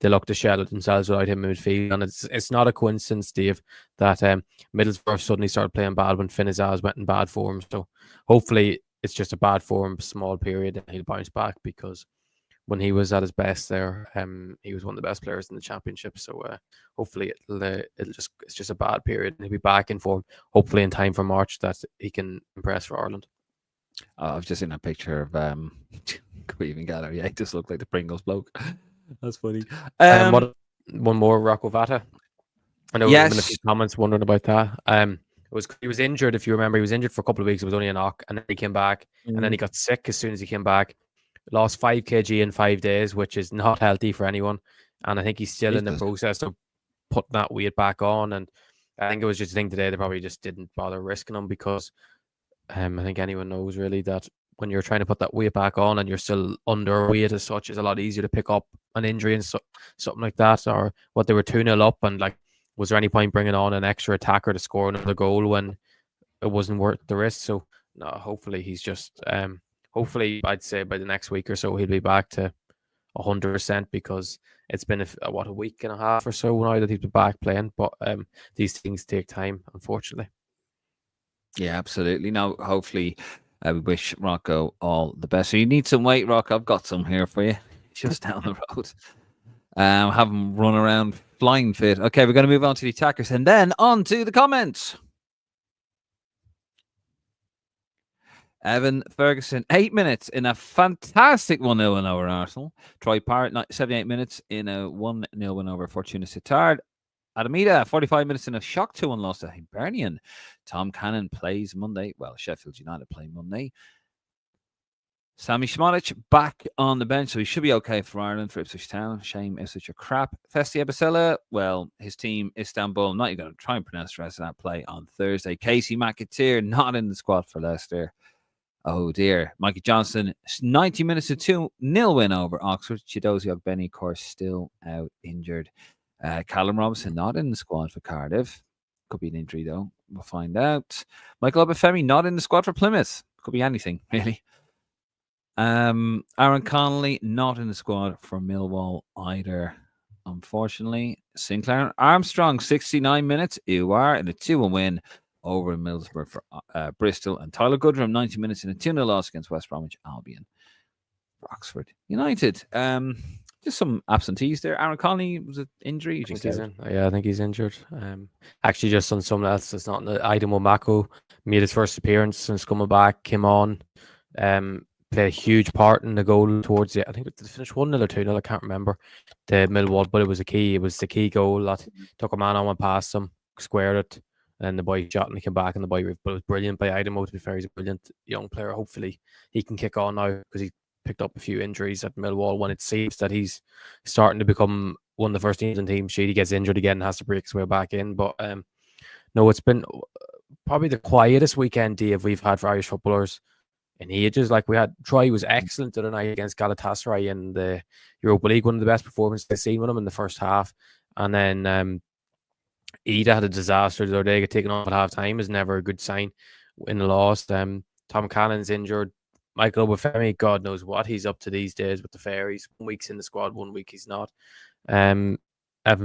they look to shadow themselves without him in midfield, and it's not a coincidence, Steve, that Middlesbrough suddenly started playing bad when Finn Azaz went in bad form. So hopefully it's just a bad form, small period, and he'll bounce back because when he was at his best there, he was one of the best players in the championship. So hopefully it's just a bad period, and he'll be back in form. Hopefully in time for March that he can impress for Ireland. I've just seen a picture of Queven Gallery. Yeah, he just looked like the Pringles bloke. That's funny. One more, Rocco Vata. I know there's been a few comments wondering about that. He was injured, if you remember. He was injured for a couple of weeks. It was only a knock, and then he came back, and then he got sick as soon as he came back. Lost 5 kg in 5 days, which is not healthy for anyone. And I think he's still in the process of putting that weight back on. And I think it was just a thing today. They probably just didn't bother risking him because I think anyone knows really that when you're trying to put that weight back on and you're still underweight as such, it's a lot easier to pick up an injury and something like that. Or what, they were 2-0 up, and like, was there any point bringing on an extra attacker to score another goal when it wasn't worth the risk? So no, hopefully he's just hopefully I'd say by the next week or so he'll be back to 100% because it's been a week and a half or so now that he's been back playing. But these things take time, unfortunately. Yeah, absolutely. Now, hopefully, we wish Rocco all the best. So you need some weight, Rocco. I've got some here for you, just down the road. Have him run around flying fit. Okay, we're going to move on to the attackers and then on to the comments. Evan Ferguson, 8 minutes in a fantastic 1-0 win over Arsenal. Troy Parrott, 78 minutes in a 1-0 win over Fortuna Sittard. Adamida, 45 minutes in a shock 2-1 loss to Hibernian. Tom Cannon plays Monday. Well, Sheffield United play Monday. Sammy Šmodić back on the bench, so he should be okay for Ireland for Ipswich Town. Shame Ipswich are crap. Festi Abasela, well, his team, Istanbul, I'm not even going to try and pronounce the rest of that play on Thursday. Casey McAteer, not in the squad for Leicester. Oh, dear. Mikey Johnson, 90 minutes to 2-0 win over Oxford. Chidozie Ogbeni, of course, still out injured. Callum Robinson not in the squad for Cardiff. Could be an injury, though. We'll find out. Michael Obafemi not in the squad for Plymouth. Could be anything, really. Aaron Connolly not in the squad for Millwall either, unfortunately. Sinclair Armstrong, 69 minutes. UR in a 2-1 win over Middlesbrough for Bristol. And Tyler Goodrum, 90 minutes in a 2-0 loss against West Bromwich Albion for Oxford United. Just some absentees there. Aaron Connolly, was it injury? I think he's injured. Actually, just on someone else that's not in the Aidan Wamako made his first appearance since coming back, came on, played a huge part in the goal towards the, I think it finished 1-0 or 2-0, I can't remember, the Millwall, but it was the key goal that took a man on, went past him, squared it, and the boy shot and he came back, and the boy, but it was brilliant by Aidan. To be fair, he's a brilliant young player. Hopefully he can kick on now because he picked up a few injuries at Millwall when it seems that he's starting to become one of the first teams in team sheet. He gets injured again and has to break his way back in. But no, it's been probably the quietest weekend, Dave, we've had for Irish footballers in ages. Like, we had Troy was excellent the other night against Galatasaray in the Europa League, one of the best performances I've seen with him in the first half. And then Ida had a disaster the other day, got taken off at half time, is never a good sign in the loss. Tom Cannon's injured. Michael Obafemi, God knows what he's up to these days with the Fairies. 1 week's in the squad, 1 week he's not. Evan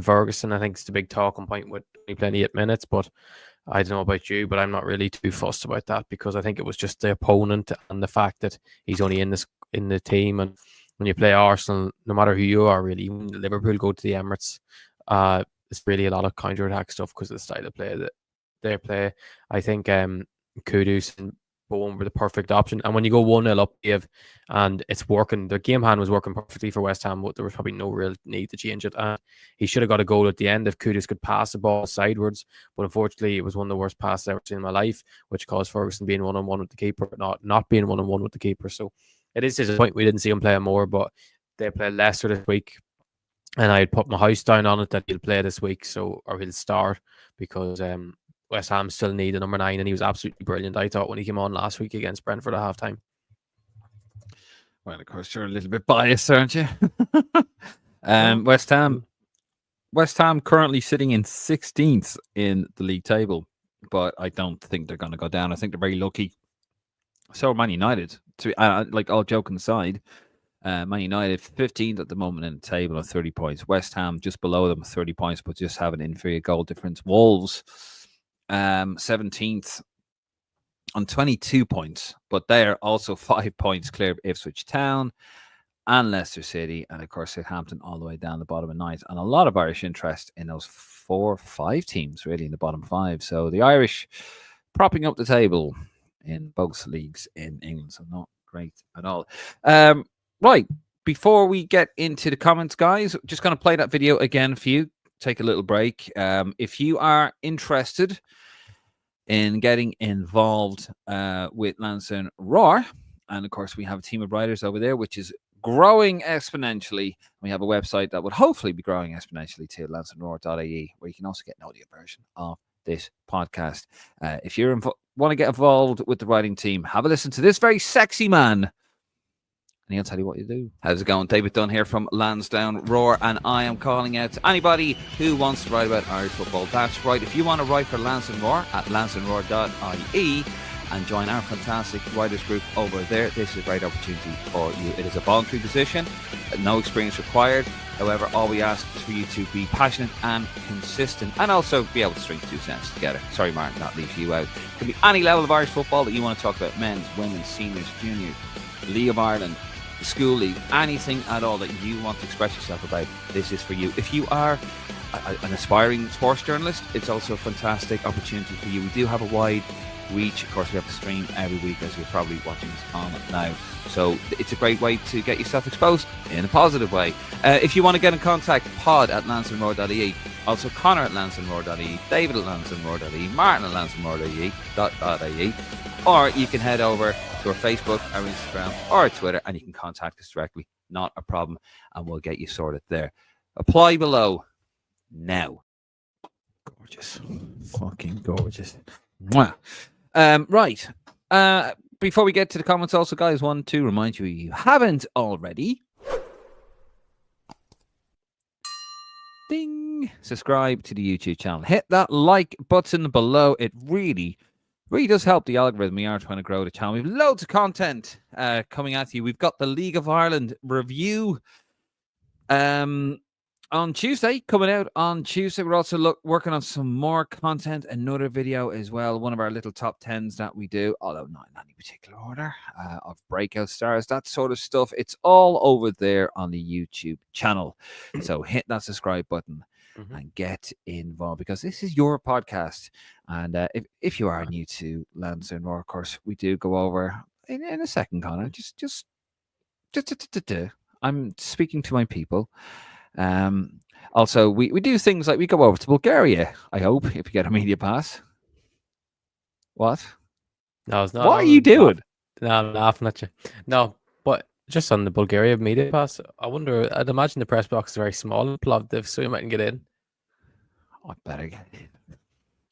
Ferguson, I think, is the big talking point with only playing 8 minutes, but I don't know about you, but I'm not really too fussed about that, because I think it was just the opponent and the fact that he's only in the team. And when you play Arsenal, no matter who you are, really, when Liverpool go to the Emirates, it's really a lot of counter-attack stuff because of the style of play that they play. I think Kudus and Bowen were the perfect option. And when you go 1-0 up, and it's working, the game plan was working perfectly for West Ham, but there was probably no real need to change it. And he should have got a goal at the end if Kudus could pass the ball sidewards. But unfortunately, it was one of the worst passes I've ever seen in my life, which caused Ferguson being 1-on-1 with the keeper, but not being 1-on-1 with the keeper. So it is disappointing we didn't see him play more, but they play Leicester this week. And I'd put my house down on it that he'll play this week, or he'll start, because West Ham still need a number 9, and he was absolutely brilliant, I thought, when he came on last week against Brentford at halftime. Well, of course, you're a little bit biased, aren't you? West Ham currently sitting in 16th in the league table, but I don't think they're going to go down. I think they're very lucky. So Man United, like, all joking aside, Man United 15th at the moment in the table on 30 points. West Ham just below them 30 points, but just have an inferior goal difference. Wolves 17th on 22 points, but they're also 5 points clear of Ipswich Town and Leicester City, and of course Southampton all the way down the bottom of 9th, and a lot of Irish interest in those 4 or 5 teams really in the bottom 5. So the Irish propping up the table in both leagues in England, so not great at all. Right, before we get into the comments, guys, just going to play that video again for you. Take a little break. If you are interested in getting involved with Lansdowne Roar, and of course we have a team of writers over there, which is growing exponentially. We have a website that would hopefully be growing exponentially to lansdowneroar.ie, where you can also get an audio version of this podcast. If you want to get involved with the writing team, have a listen to this very sexy man, and he'll tell you what you do. How's it going? David Dunn here from Lansdowne Roar, and I am calling out to anybody who wants to write about Irish football. That's right. If you want to write for Lansdowne Roar, at lansdowneroar.ie, and join our fantastic writers group over there, this is a great opportunity for you. It is a voluntary position, no experience required. However, all we ask is for you to be passionate and consistent, and also be able to string 2 cents together. Sorry, Martin, that leaves you out. It can be any level of Irish football that you want to talk about: men's, women's, seniors, juniors, League of Ireland, the school league, anything at all that you want to express yourself about. This is for you. If you are an aspiring sports journalist, it's also a fantastic opportunity for you. We do have a wide reach. Of course, we have to stream every week, as you're probably watching this on now. So it's a great way to get yourself exposed in a positive way. If you want to get in contact, pod at lansdowneroar.ie. Also Conor at lansdowneroar.ie, David at lansdowneroar.ie, Martin at lansdowneroar.ie. Or you can head over to our Facebook, our Instagram, or our Twitter, and you can contact us directly. Not a problem, and we'll get you sorted there. Apply below now. Gorgeous. Fucking gorgeous. Mwah. Right. Before we get to the comments, also, guys, want to remind you, if you haven't already, ding, subscribe to the YouTube channel. Hit that like button below. It really does help the algorithm. We are trying to grow the channel. We have loads of content coming at you. We've got the League of Ireland review on Tuesday, coming out on Tuesday. We're also working on some more content, another video as well, one of our little top 10s that we do, although not in any particular order, of breakout stars, that sort of stuff. It's all over there on the YouTube channel. So hit that subscribe button and get involved, because this is your podcast. And if you are new to Lansdowne Roar, of course, we do go over in a second, Conor. Just I'm speaking to my people. Also, we do things like we go over to Bulgaria, I hope, if you get a media pass. What? No, it's not. What are you doing? No, I'm laughing at you. No, but just on the Bulgaria media pass, I'd imagine the press box is very small and Plovdiv, so you mightn't get in. I better get in.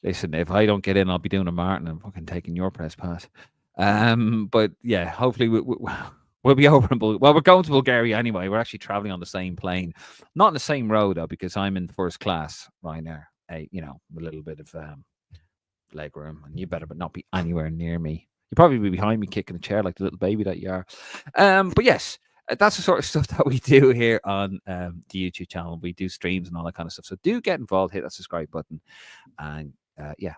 Listen, if I don't get in, I'll be doing a Martin and fucking taking your press pass. But yeah, hopefully we'll be over in Bulgaria. Well, we're going to Bulgaria anyway. We're actually traveling on the same plane. Not in the same row, though, because I'm in first class right now. A little bit of leg room. And you better not be anywhere near me. You'll probably be behind me kicking a chair like the little baby that you are. But yes, that's the sort of stuff that we do here on the YouTube channel. We do streams and all that kind of stuff. So do get involved. Hit that subscribe button. And yeah,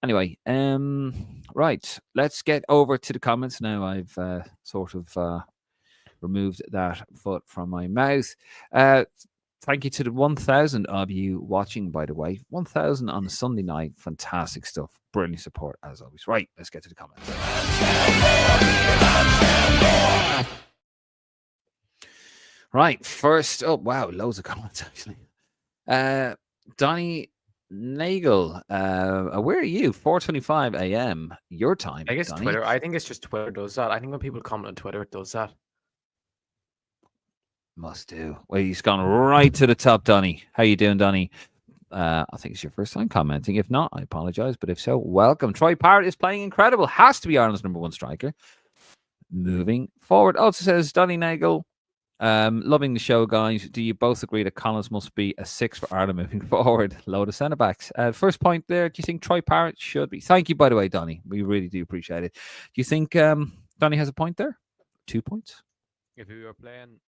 Anyway, right. Let's get over to the comments now. I've sort of removed that foot from my mouth. Thank you to the 1,000 of you watching, by the way. 1,000 on a Sunday night. Fantastic stuff. Brilliant support, as always. Right, let's get to the comments. Right, first up. Wow, loads of comments, actually. Donny Nagel, where are you? 4:25 a.m. your time. I guess Donny. Twitter. I think it's just Twitter does that. I think when people comment on Twitter, it does that. Must do. Well, he's gone right to the top, Donny. How you doing, Donny? I think it's your first time commenting. If not, I apologize. But if so, welcome. Troy Parrott is playing incredible. Has to be Ireland's #1 striker. Moving forward. Also says Donny Nagel, loving the show, guys. Do you both agree that Collins must be a 6 for Ireland moving forward? Load of centre backs. First point there. Do you think Troy Parrott should be? Thank you, by the way, Donny. We really do appreciate it. Do you think Donny has a point there? 2 points. If we were playing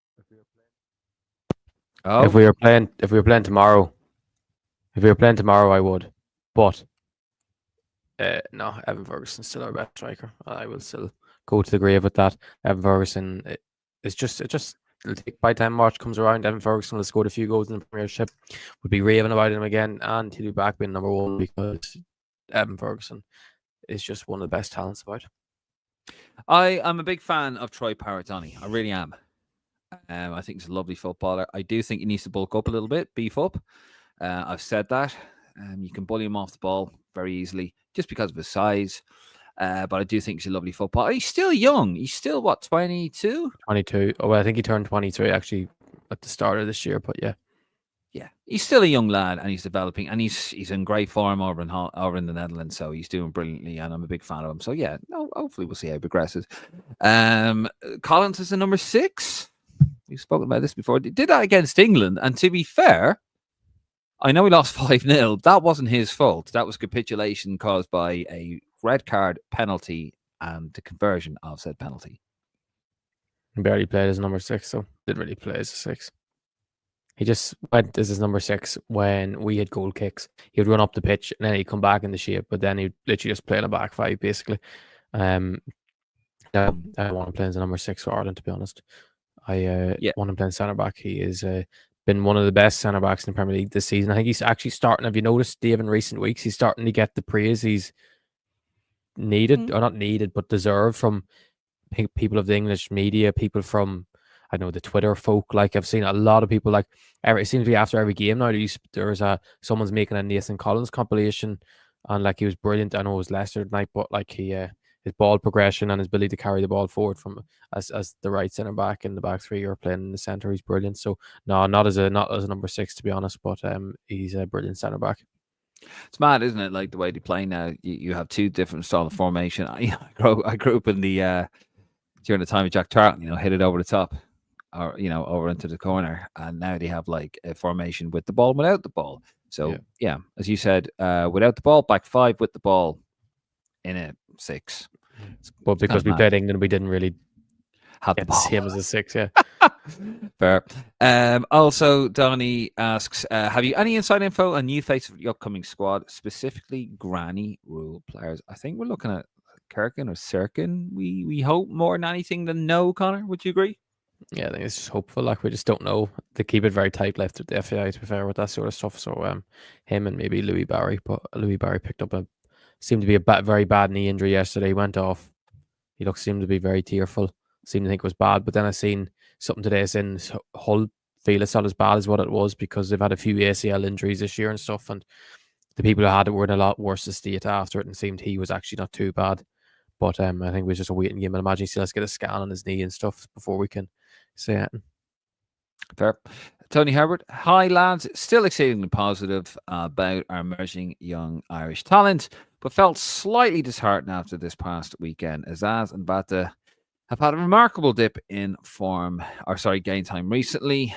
tomorrow, I would. But no, Evan Ferguson's still our best striker. I will still go to the grave with that. Evan Ferguson is just by the time March comes around, Evan Ferguson will have scored a few goals in the Premiership. We'll be raving about him again, and he'll be back being #1 because Evan Ferguson is just one of the best talents about. I'm a big fan of Troy Parrott, Donny. I really am. I think he's a lovely footballer. I do think he needs to bulk up a little bit, beef up. I've said that. You can bully him off the ball very easily just because of his size. But I do think he's a lovely footballer. He's still young. He's still, what, 22? 22. Oh, well, I think he turned 23 actually at the start of this year, but yeah. Yeah, he's still a young lad and he's developing and he's in great form over in the Netherlands. So he's doing brilliantly and I'm a big fan of him. So yeah, no, hopefully we'll see how he progresses. Collins is the number 6. We've spoken about this before. He did that against England. And to be fair, I know he lost 5-0. That wasn't his fault. That was capitulation caused by a red card penalty and the conversion of said penalty. He barely played as number 6, so didn't really play as a 6. He just went as his number 6 when we had goal kicks. He would run up the pitch and then he'd come back in the shape, but then he'd literally just play in a back 5, basically. No, I want to play as a number 6 for Ireland, to be honest. I want him playing centre back. He has been one of the best centre backs in the Premier League this season. I think he's actually starting. Have you noticed, Dave, in recent weeks, he's starting to get the praise he's needed, or not needed, but deserved from people of the English media, people from, I know, the Twitter folk. Like, I've seen a lot of people, like, it seems to be after every game now, there's someone's making a Nathan Collins compilation, and like, he was brilliant. I know it was Leicester tonight, but like, his ball progression and his ability to carry the ball forward from as the right centre back in the back 3 or playing in the centre, he's brilliant. So no, not as a number 6, to be honest, but he's a brilliant centre back. It's mad, isn't it? Like the way they play now, you have 2 different style of formation. I grew up in the during the time of Jack Tarleton, hit it over the top or over into the corner, and now they have like a formation with the ball and without the ball. So yeah, as you said, without the ball, back 5, with the ball in a 6. But because we played England, we didn't really have the same as a 6. Yeah. Fair. Also, Donny asks, have you any inside info on new faces for the upcoming squad, specifically granny rule players? I think we're looking at Kirkin or Sirkin. We hope more than anything than no, Conor. Would you agree? Yeah, I think it's just hopeful. Like, we just don't know. They keep it very tight left at the FAI, to be fair, with that sort of stuff. So him and maybe Louis Barry, but Louis Barry picked up seemed to be a very bad knee injury yesterday. He went off. He seemed to be very tearful. Seemed to think it was bad. But then I seen something today saying Hull feel it's not as bad as what it was because they've had a few ACL injuries this year and stuff. And the people who had it were in a lot worse state after it, and seemed he was actually not too bad. But I think it was just a waiting game. And imagine he still has to get a scan on his knee and stuff before we can say it. Fair. Tony Herbert, hi lads, still exceedingly positive about our emerging young Irish talent, but felt slightly disheartened after this past weekend. Azaz and Bata have had a remarkable dip in game time recently.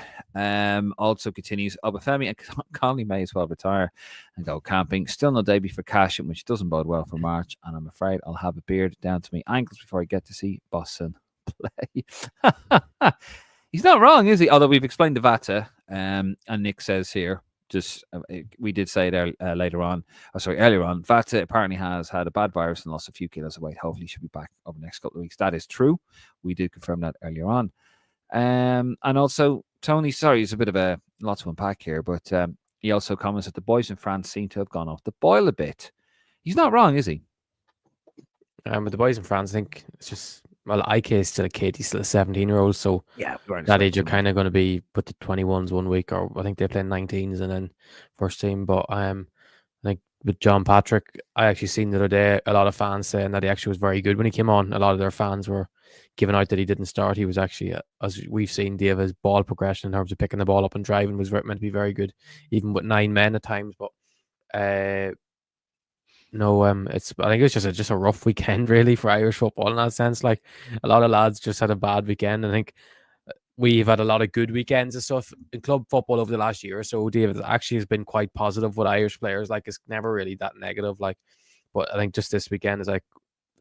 Also continues, Obafemi and Conley may as well retire and go camping. Still no debut for Cashin, which doesn't bode well for March, and I'm afraid I'll have a beard down to my ankles before I get to see Boston play. He's not wrong, is he? Although we've explained the Vata, and Nick says here, we did say it earlier on. Vata apparently has had a bad virus and lost a few kilos of weight. Hopefully, she'll be back over the next couple of weeks. That is true. We did confirm that earlier on. And also, Tony, sorry, it's a bit of a lot to unpack here, but he also comments that the boys in France seem to have gone off the boil a bit. He's not wrong, is he? But the boys in France, I think it's just, well, IK is still a kid. He's still a 17-year-old. So yeah, that age, you're kind of going to be put the 21s 1 week, or I think they play 19s and then first team. But I think with John Patrick, I actually seen the other day a lot of fans saying that he actually was very good when he came on. A lot of their fans were giving out that he didn't start. He was actually, as we've seen, David's ball progression in terms of picking the ball up and driving was meant to be very good, even with 9 men at times. But no, I think it's just a rough weekend really for Irish football in that sense. Like a lot of lads just had a bad weekend. I think we've had a lot of good weekends and stuff in club football over the last year or so. David actually has been quite positive with Irish players. Like it's never really that negative. Like, but I think just this weekend is like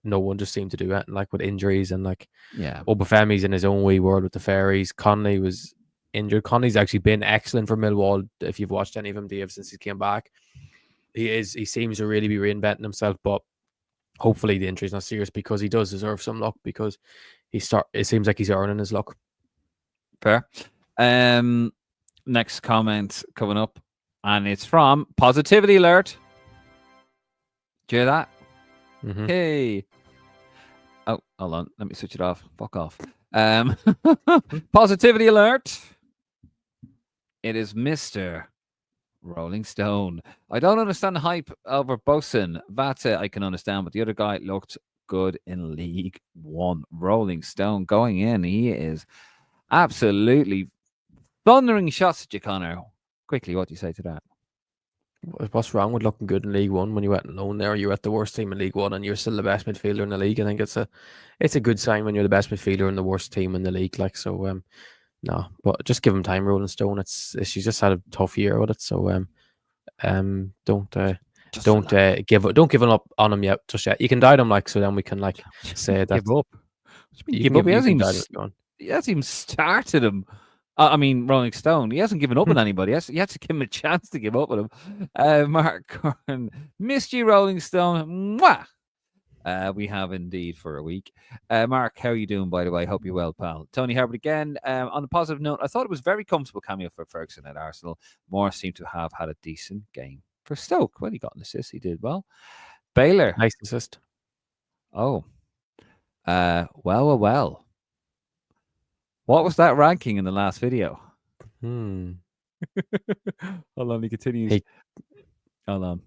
no one just seemed to do it. And like with injuries and like Obafemi's in his own wee world with the Fairies. Connolly was injured. Connolly's actually been excellent for Millwall. If you've watched any of him, Dave, since he came back. He seems to really be reinventing himself, but hopefully the injury's not serious because he does deserve some luck because it seems like he's earning his luck. Fair. Next comment coming up, and it's from Positivity Alert. Do you hear that? Mm-hmm. Hey. Oh, hold on. Let me switch it off. Fuck off. Positivity Alert. It is Mr. Rolling Stone. I don't understand the hype over Bosun. Vata, I can understand, but the other guy looked good in League One. Rolling Stone going in. He is absolutely thundering shots at you, Conor. Quickly, what do you say to that? What's wrong with looking good in League One when you went alone there? You're at the worst team in League One and you're still the best midfielder in the league. I think it's a good sign when you're the best midfielder in the worst team in the league. Like so, no, but just give him time, Rolling Stone. She's just had a tough year with it, so don't give up on him yet. Just yet, you can doubt him, like so. Then we can like say that give up. Give up. He hasn't even started him. I mean, Rolling Stone. He hasn't given up on anybody. He has to give him a chance to give up with him. Mark Corn, missed you, Rolling Stone. Mwah! We have indeed for a week. Mark, how are you doing, by the way? Hope you're well, pal. Tony Herbert again. On a positive note, I thought it was very comfortable cameo for Ferguson at Arsenal. Moore seemed to have had a decent game for Stoke. Well, he got an assist. He did well. Baylor. Nice assist. Oh. Well. What was that ranking in the last video? Hold on, he continues. Hold on.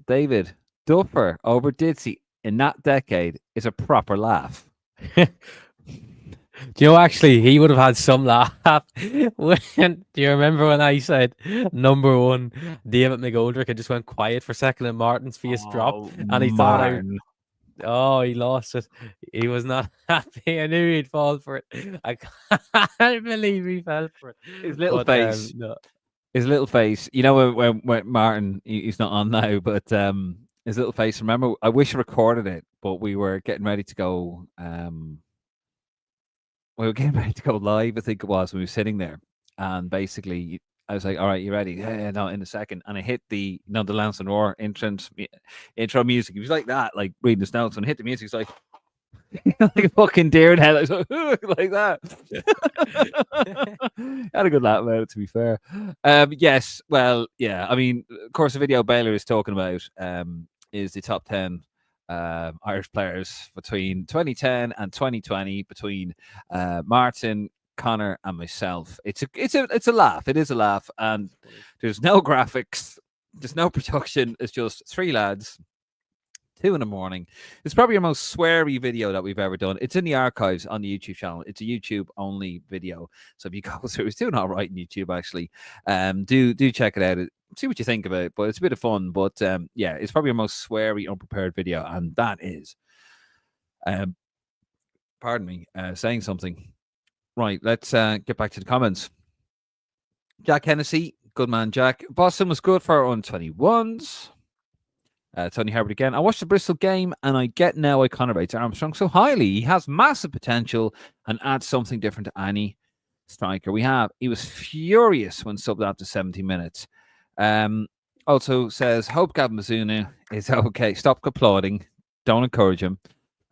David, Duffer over Ditsy in that decade is a proper laugh. Do you know, actually, he would have had some laugh. Do you remember when I said number 1, David McGoldrick, and just went quiet for a second and Martin's face dropped and he thought he lost it. He was not happy. I knew he'd fall for it. I can't believe he fell for it. His little face. His little face. You know when Martin, he's not on now, but his little face. Remember, I wish I recorded it, but we were getting ready to go. We were getting ready to go live, I think it was, when we were sitting there. And basically, I was like, all right, you ready? Yeah, no, in a second. And I hit the Lansdowne intro music. He was like that, like reading his notes. And I hit the music, it's like, like a fucking deer in head. Like that. Had a good laugh about it, to be fair. Yes, well, yeah. I mean, of course, the video Baylor is talking about is the top 10 Irish players between 2010 and 2020 between Martin, Conor, and myself. It's a laugh. It is a laugh, and there's no graphics, there's no production. It's just 3 lads, 2 in the morning. It's probably our most sweary video that we've ever done. It's in the archives on the YouTube channel. It's a YouTube only video, so if you go through, it's doing all right on YouTube actually. Do check it out. See what you think about it, but it's a bit of fun. But yeah, it's probably our most sweary, unprepared video, and that is, pardon me, saying something. Right, let's get back to the comments. Jack Hennessy, good man, Jack. Boston was good for our under-21s. Tony Herbert again. I watched the Bristol game, and I get now why Conor rates Armstrong so highly. He has massive potential and adds something different to any striker we have. He was furious when subbed after 70 minutes. Also says, hope Gavin Bazunu is okay. Stop applauding. Don't encourage him.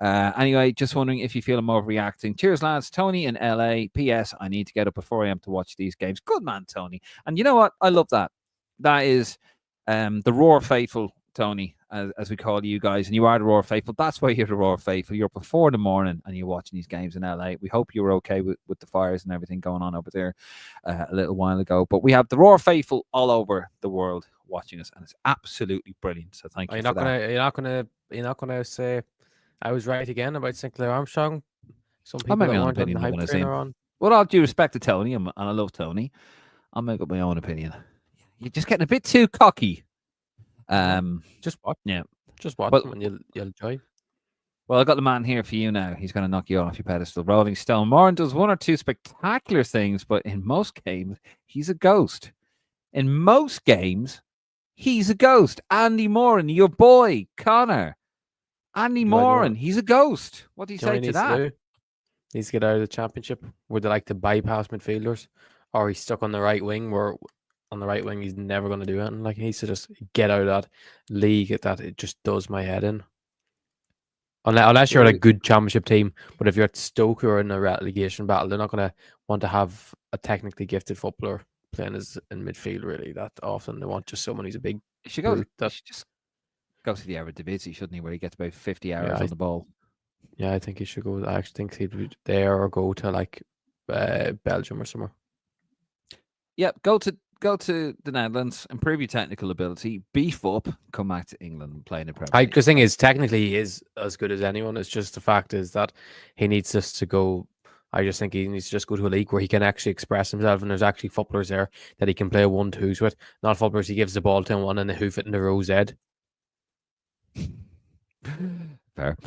Anyway, just wondering if you feel I'm overreacting. Cheers, lads. Tony in LA. P.S. I need to get up at 4 a.m. to watch these games. Good man, Tony. And you know what? I love that. That is the Roar Faithful, Tony, as we call you guys. And you are the Roar Faithful. That's why you're the Roar Faithful. You're up at 4 in the morning and you're watching these games in LA. We hope you were okay with the fires and everything going on over there a little while ago. But we have the Roar Faithful all over the world watching us, and it's absolutely brilliant. So thank you for that. You're not gonna say I was right again about Sinclair Armstrong. Some people that weren't on the hype train are on. Well, all due respect to Tony, and I love Tony, I'll make up my own opinion. You're just getting a bit too cocky. Just watch. Yeah. Just watch them and you'll enjoy. Well, I got the man here for you now. He's going to knock you off your pedestal. Rolling Stone. Moran does one or two spectacular things, but in most games, he's a ghost. In most games, he's a ghost. Andy Moran, your boy, Conor. Andy Moran, he's a ghost. What do you say to that? He needs to get out of the championship. Would they like to bypass midfielders? Or he's stuck on the right wing where on the right wing he's never going to do anything. Like, he needs to just get out of that league. It just does my head in. Unless you're a good championship team, but if you're at Stoke who are in a relegation battle, they're not going to want to have a technically gifted footballer playing as in midfield really that often. They want just someone who's a big. He should just go to the Eredivisie, shouldn't he? Where he gets about 50 hours on the ball. Yeah, I think he should go. I actually think he'd be there or go to like Belgium or somewhere. Yep, go to the Netherlands, improve your technical ability, beef up, come back to England and play in the Premier League. The thing is, technically, he is as good as anyone. It's just the fact is that he needs us to go. I just think he needs to just go to a league where he can actually express himself, and there's actually footballers there that he can play 1-2s with. Not footballers he gives the ball to one and they hoof it in the rose head. Fair.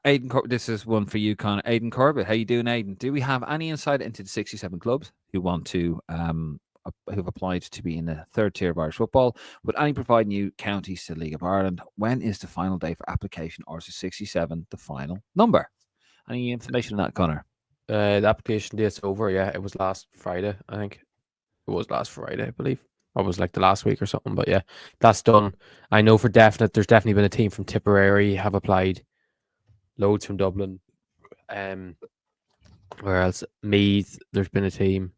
Aidan, this is one for you, Conor. Aidan Corbett, how you doing, Aidan? Do we have any insight into the 67 clubs who want to who've applied to be in the third tier of Irish football? Would any provide new counties to the League of Ireland? When is the final day for application, or is 67 the final number? Any information on that, Conor? The application date's over. Yeah, it was last Friday. I think it was last Friday, I believe. Or it was like the last week or something. But yeah, that's done. I know for definite. There's definitely been a team from Tipperary have applied. Loads from Dublin. Where else? Meath. There's been a team.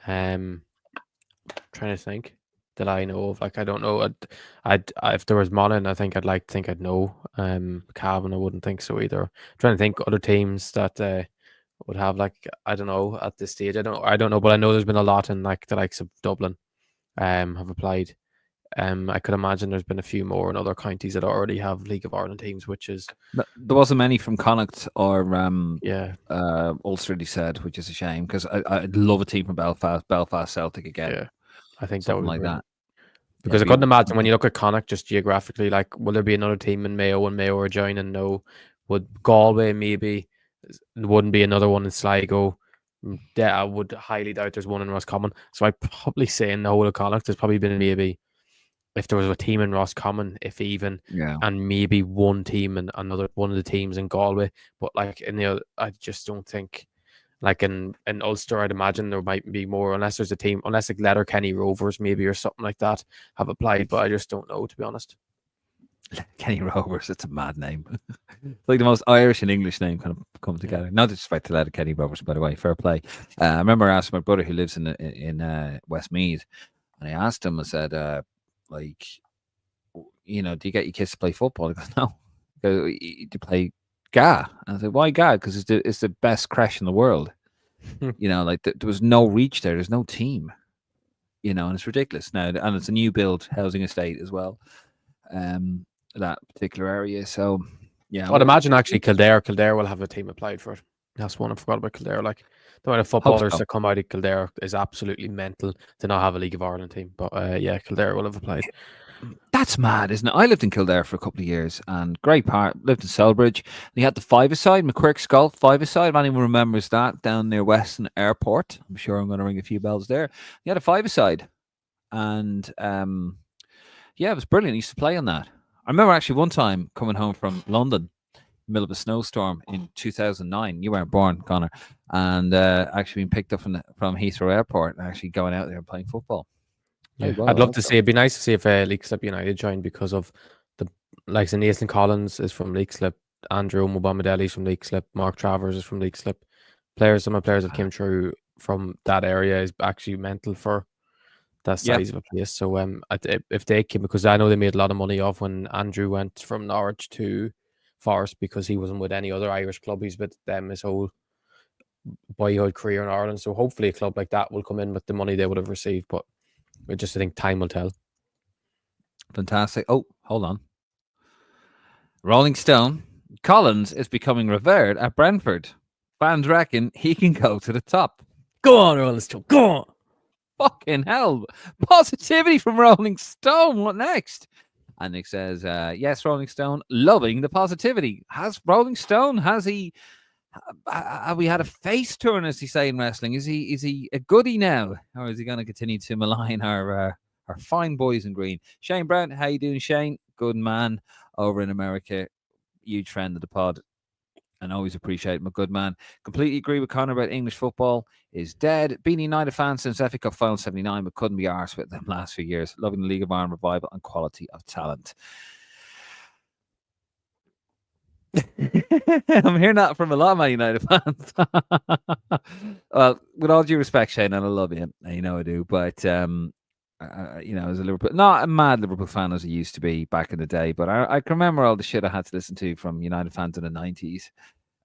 Trying to think that I know of. Like, I don't know. I'd if there was Monaghan, I think I'd know. Cavan, I wouldn't think so either. Trying to think other teams that would have, like, I don't know at this stage. I don't know, but I know there's been a lot in like the likes of Dublin have applied. I could imagine there's been a few more in other counties that already have League of Ireland teams, which is there wasn't many from Connacht or Ulster, he said, which is a shame because I'd love a team from Belfast Celtic again. Yeah, I think something that would like that. Because I couldn't imagine when you look at Connacht just geographically, like, will there be another team in Mayo and Mayo are joining? No. Would Galway maybe? There wouldn't be another one in Sligo. I would highly doubt there's one in Roscommon. So I'd probably say in the whole of Connacht there's probably been maybe, if there was a team in Roscommon, if even, and maybe one team and another one of the teams in Galway. But like in the, I just don't think, like in Ulster, I'd imagine there might be more, unless there's a team, unless like Letterkenny Rovers maybe or something like that have applied. But I just don't know, to be honest. Kenny Rovers, it's a mad name. It's like the most Irish and English name kind of come together. Not disrespect to Letterkenny Rovers, by the way, fair play. I remember asking my brother who lives in Westmeath, and I asked him, I said, like, you know, do you get your kids to play football? He goes, no. He goes, you play GA. And I said, why GA? Because it's the best crash in the world. You know, like there was no reach there. There's no team. You know, and it's ridiculous now. And it's a new build housing estate as well. That particular area. So, yeah. I'd imagine actually Kildare will have a team applied for it. That's one I forgot about Kildare. Like, the amount of footballers that come out of Kildare is absolutely mental to not have a League of Ireland team. But yeah, Kildare will have applied. That's mad, isn't it? I lived in Kildare for a couple of years, and great part. Lived in Selbridge. They had the five-a-side, McQuirk's Golf five-a-side. If anyone remembers that, down near Weston Airport, I'm sure I'm going to ring a few bells there. They had a five-a-side, and yeah, it was brilliant. I used to play on that. I remember actually one time coming home from London, middle of a snowstorm in 2009. You weren't born, Conor, and actually being picked up from Heathrow Airport and actually going out there and playing football. Yeah, I'd love to see. It'd be nice to see if Leixlip United joined because of the likes of Nathan Collins is from Leixlip, Andrew Mobamedeli is from Leixlip, Mark Travers is from Leixlip. Some of the players that came through from that area is actually mental for that size of a place. So if they came, because I know they made a lot of money off when Andrew went from Norwich to Forest because he wasn't with any other Irish club. He's with them his whole boyhood career in Ireland. So hopefully a club like that will come in with the money they would have received. But I think time will tell. Fantastic. Oh, hold on. Rolling Stone. Collins is becoming revered at Brentford. Fans reckon he can go to the top. Go on, Rolling Stone. Go on. Fucking hell. Positivity from Rolling Stone. What next? And Nick says, yes, Rolling Stone, loving the positivity. Has Rolling Stone, have we had a face turn, as they say in wrestling? Is he a goodie now? Or is he going to continue to malign our fine boys in green? Shane Brown, how you doing, Shane? Good man over in America. Huge friend of the pod. And always appreciate him, a good man. Completely agree with Conor about English football is dead. Been a United fan since FA Cup Final 79, but couldn't be arsed with them last few years. Loving the League of Ireland revival and quality of talent. I'm hearing that from a lot of my United fans. Well, with all due respect, Shane, and I love you, you know I do, but as a Liverpool, not a mad Liverpool fan as I used to be back in the day, but I can remember all the shit I had to listen to from United fans in the 90s.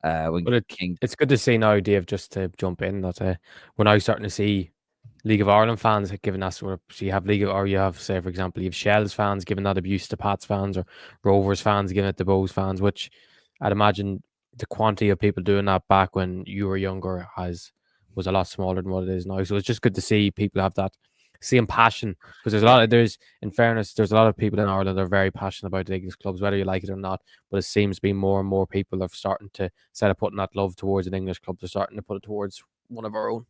It's good to see now, Dave, just to jump in, that we're now starting to see League of Ireland fans giving that sort of, so you have, say, for example, you have Shells fans giving that abuse to Pats fans, or Rovers fans giving it to Bows fans, which I'd imagine the quantity of people doing that back when you were younger was a lot smaller than what it is now. So it's just good to see people have that same passion, because in fairness, there's a lot of people in Ireland that are very passionate about the English clubs, whether you like it or not. But it seems to be more and more people are starting to, instead of putting that love towards an English club, they're starting to put it towards one of our own.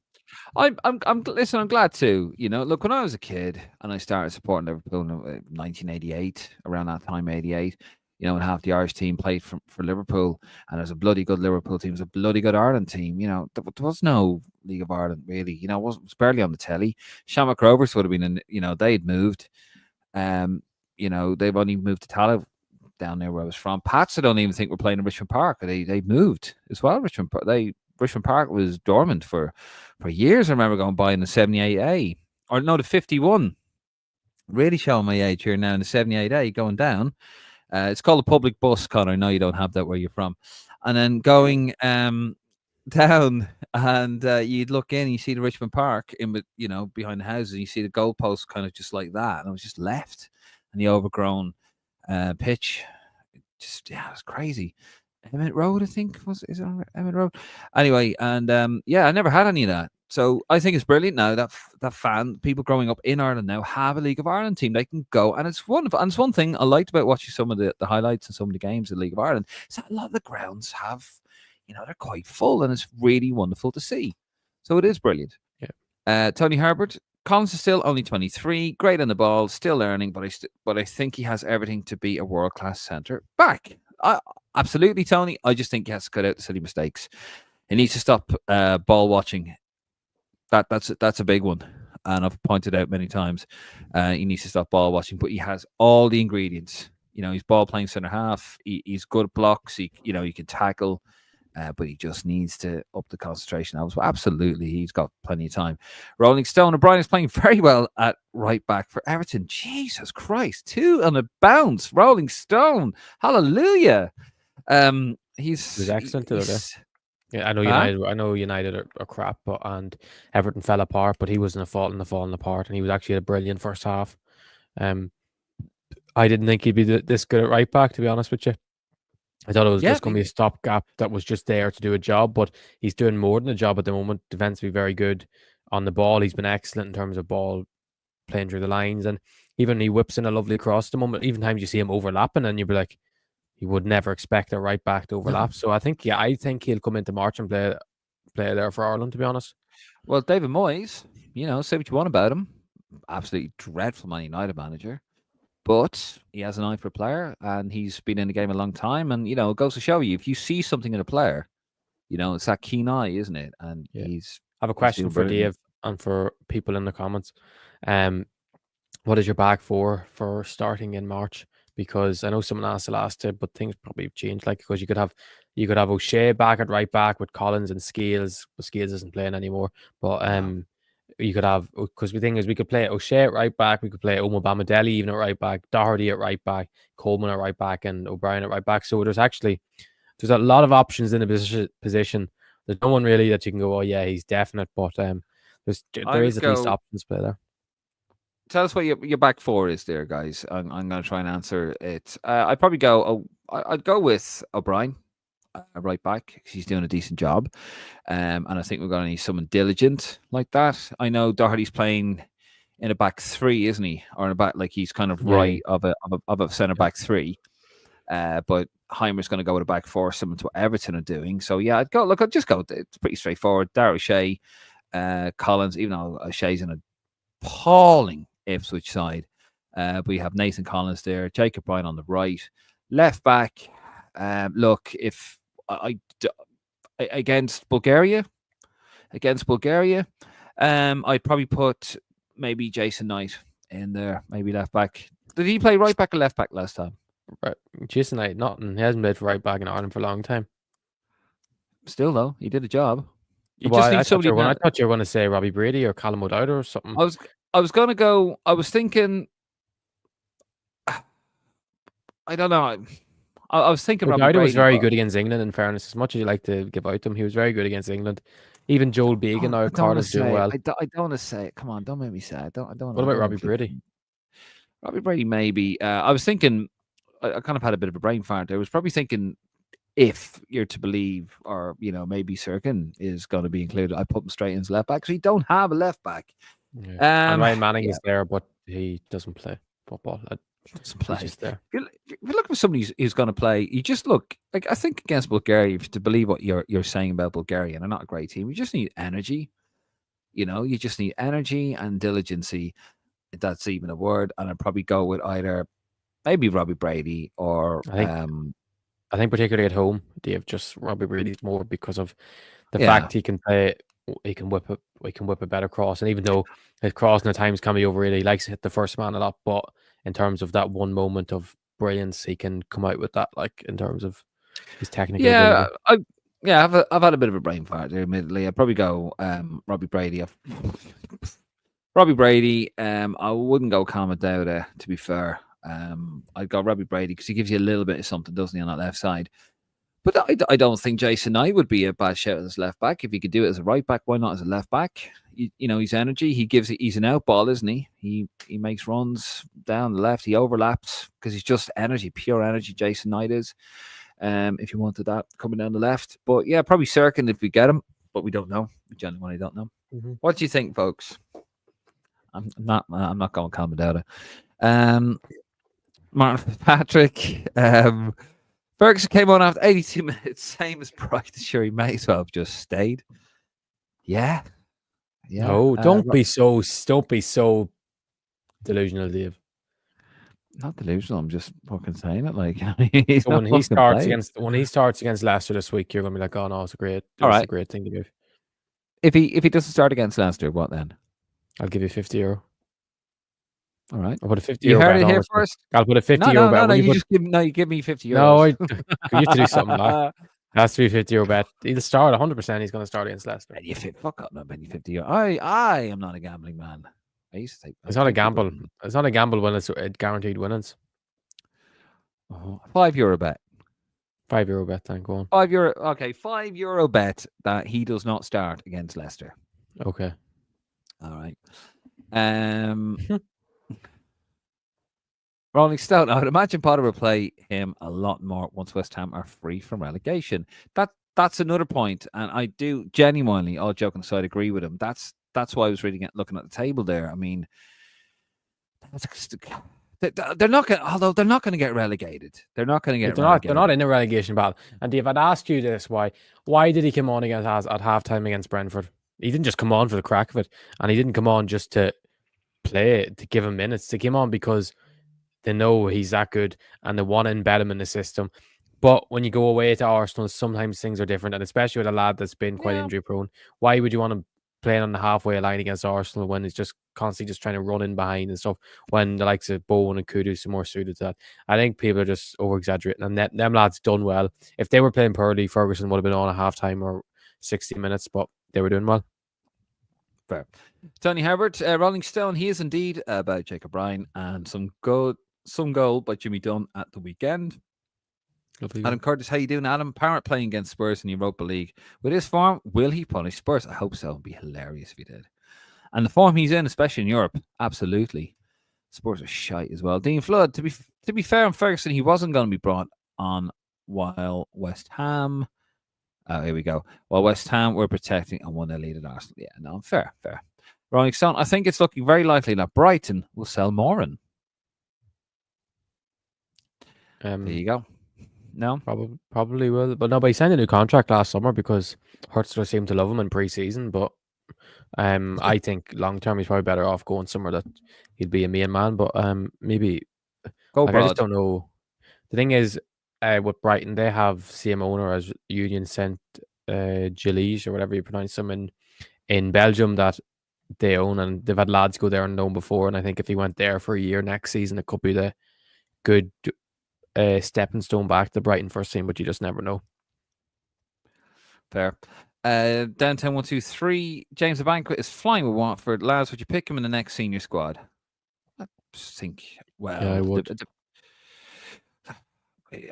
I'm glad to, look, when I was a kid and I started supporting Liverpool in 1988, around that time, 88, and half the Irish team played for Liverpool, and there's a bloody good Liverpool team, there's a bloody good Ireland team. There was no League of Ireland really. It was barely on the telly. Shamrock Rovers would have been they'd moved. They've only moved to Tallaght down there where I was from. Pats, I don't even think were playing in Richmond Park. They moved as well. Richmond Park was dormant for years. I remember going by in the 78A, or no, the 51. Really showing my age here now. In the 78A, going down. It's called a public bus, Conor. I know you don't have that where you're from. And then going down, and you'd look in and you see the Richmond Park behind the houses, and you see the goalposts kind of just like that. And it was just left, and the overgrown pitch. Just, it was crazy. Emmett Road, I think, is it Emmett Road? Anyway, and I never had any of that. So I think it's brilliant now that people growing up in Ireland now have a League of Ireland team. They can go, and it's wonderful. And it's one thing I liked about watching some of the highlights and some of the games of the League of Ireland is that a lot of the grounds have, they're quite full, and it's really wonderful to see. So it is brilliant. Yeah. Tony Herbert, Collins is still only 23, great on the ball, still learning, but I think he has everything to be a world-class centre back. Absolutely, Tony. I just think he has to cut out the silly mistakes. He needs to stop ball watching. That's a big one, and I've pointed out many times. He needs to stop ball watching, but he has all the ingredients. He's ball playing centre half. He's good at blocks. He can tackle, but he just needs to up the concentration levels. But absolutely, he's got plenty of time. Rolling Stone, O'Brien is playing very well at right back for Everton. Jesus Christ, 2 on a bounce. Rolling Stone, hallelujah. He's excellent today. Yeah, I know United are crap, and Everton fell apart, but he wasn't falling apart, and he was actually a brilliant first half. I didn't think he'd be this good at right back, to be honest with you. I thought it was just going to be a stopgap that was just there to do a job, but he's doing more than a job at the moment. Defensively very good on the ball. He's been excellent in terms of ball playing through the lines, and even he whips in a lovely cross at the moment. Even times you see him overlapping, and you'd be like, you would never expect a right back to overlap. So I think he'll come into March and play there for Ireland, to be honest. Well, David Moyes, say what you want about him. Absolutely dreadful Man United manager. But he has an eye for a player, and he's been in the game a long time. And, it goes to show you, if you see something in a player, it's that keen eye, isn't it? And I have a question for Dave and for people in the comments. what is your back four for starting in March? Because I know someone asked the last tip, but things probably changed. Like, because you could have O'Shea back at right back with Collins and Scales. But Scales isn't playing anymore. But you could have, because the thing is, we could play O'Shea at right back, we could play Omobamidele even at right back, Doherty at right back, Coleman at right back, and O'Brien at right back. So there's a lot of options in the position. There's no one really that you can go, oh yeah, he's definite. But there is at least options to play there. Tell us what your back four is there, guys. I'm going to try and answer it. I'd probably go. I'd go with O'Brien, right back, because he's doing a decent job, and I think we're going to need someone diligent like that. I know Doherty's playing in a back three, isn't he, or in a back like he's kind of right of a centre back three. But Heimer's going to go with a back four, similar to what Everton are doing. So yeah, I'd just go. It's pretty straightforward. Darragh O'Shea, Collins, even though O'Shea's in a appalling Ipswich side. We have Nathan Collins there, Jacob Bryan on the right, left back. Look, if against Bulgaria, I'd probably put maybe Jason Knight in there, maybe left back. Did he play right back or left back last time? Right. Jason Knight, nothing. He hasn't played for right back in Ireland for a long time. Still though, he did a job. You just need somebody. I thought you were going to say Robbie Brady or Callum O'Dowd or something. I was going to go. I was thinking. I don't know. I was thinking O'Dowd was very good against England. In fairness, as much as you like to give out to him, he was very good against England. Even Joel Began now at Cardiff doing well. I don't want to say it. Come on, don't make me say it. I don't. What about Robbie Brady? Robbie Brady, maybe. I was thinking. I kind of had a bit of a brain fart. I was probably thinking, if you're to believe, or maybe Sirkin is going to be included, I put him straight into left back because we don't have a left back. Yeah. And Ryan Manning is there, but he doesn't play football. Doesn't play. He's just there. If you look for somebody who's going to play, you just look like, I think against Bulgaria, to believe what you're saying about Bulgaria, and they're not a great team. You just need energy. You just need energy and diligency, if that's even a word. And I'd probably go with either maybe Robbie Brady or I think particularly at home, Dave, just Robbie Brady's more because of the fact he can play. He can whip a better cross, and even though his crossing at times can be overrated, he likes to hit the first man a lot. But in terms of that one moment of brilliance, he can come out with that. Like in terms of his technical ability. I've had a bit of a brain fart there. Admittedly, I'd probably go Robbie Brady. Robbie Brady. I wouldn't go Callum O'Dowd, to be fair. I'd go Robbie Brady because he gives you a little bit of something, doesn't he, on that left side? But I don't think Jason Knight would be a bad shout as left back. If he could do it as a right back, why not as a left back? His energy, he's an out ball, isn't he? He makes runs down the left. He overlaps because he's just energy, pure energy. Jason Knight is. If you wanted that coming down the left, but yeah, probably Sirkin if we get him, but we don't know. We genuinely don't know. Mm-hmm. What do you think, folks? I'm not going Callum O'Dowd. Martin Patrick. Ferguson came on after 82 minutes, same as Brighton. Sure, he may as well have just stayed. Yeah. No, don't be so delusional, Dave. Not delusional. I'm just fucking saying it. Like so when he starts against Leicester this week, you're gonna be like, oh no, it's a great thing to do. If he doesn't start against Leicester, what then? I'll give you €50. All right. I'll put a €50. You heard it here first. I'll put a €50 bet. No, you give me €50. No, you have to do something back. It has to be €50 bet. He'll start 100%. He's going to start against Leicester. Fuck up, not betting €50. I am not a gambling man. I used to take. It's not a gamble. It's not a gamble when it's guaranteed winnings. €5 bet. €5 bet. Then go on. €5. Okay, €5 bet that he does not start against Leicester. Okay. All right. Rolling Stone. I would imagine Potter will play him a lot more once West Ham are free from relegation. That's another point, and I do genuinely, all joking aside, agree with him. That's why I was looking at the table there. I mean, they're not going. Although they're not going to get relegated. They're not going to get. They're not in a relegation battle. And Dave, I'd ask you this: why did he come on against at halftime against Brentford? He didn't just come on for the crack of it, and he didn't come on just to play, to give him minutes. He came on because they know he's that good and they want to embed him in the system. But when you go away to Arsenal, sometimes things are different, and especially with a lad that's been quite injury prone. Why would you want to play on the halfway line against Arsenal when he's just constantly just trying to run in behind and stuff, when the likes of Bowen and Kudus are more suited to that. I think people are just over-exaggerating, and them lads done well. If they were playing poorly, Ferguson would have been on at half-time or 60 minutes, but they were doing well. Fair. Tony Herbert, Rolling Stone, he is indeed about Jacob Ryan and some goal by Jimmy Dunn at the weekend. Lovely. Adam Curtis, how you doing, Adam? Parrott playing against Spurs in the Europa League. With his form, will he punish Spurs? I hope so. It'd be hilarious if he did. And the form he's in, especially in Europe, absolutely. Spurs are shite as well. Dean Flood, to be fair on Ferguson, he wasn't going to be brought on while West Ham. Here we go. While West Ham were protecting and won their lead at Arsenal. Yeah, no, fair. Rolling Stone, I think it's looking very likely that Brighton will sell Moran. There you go. No, probably will, but no. But he signed a new contract last summer because Hurtsler seemed to love him in pre-season. But I think long term he's probably better off going somewhere that he'd be a main man. But maybe go broad. I just don't know. The thing is, with Brighton, they have same owner as Union Saint Gilles or whatever you pronounce them in Belgium that they own, and they've had lads go there and known before. And I think if he went there for a year next season, it could be the good stepping stone back to Brighton first team, but you just never know. Fair. Downtown 123. James the Banquet is flying with Watford. Lads, would you pick him in the next senior squad? I think. Well, yeah, I would.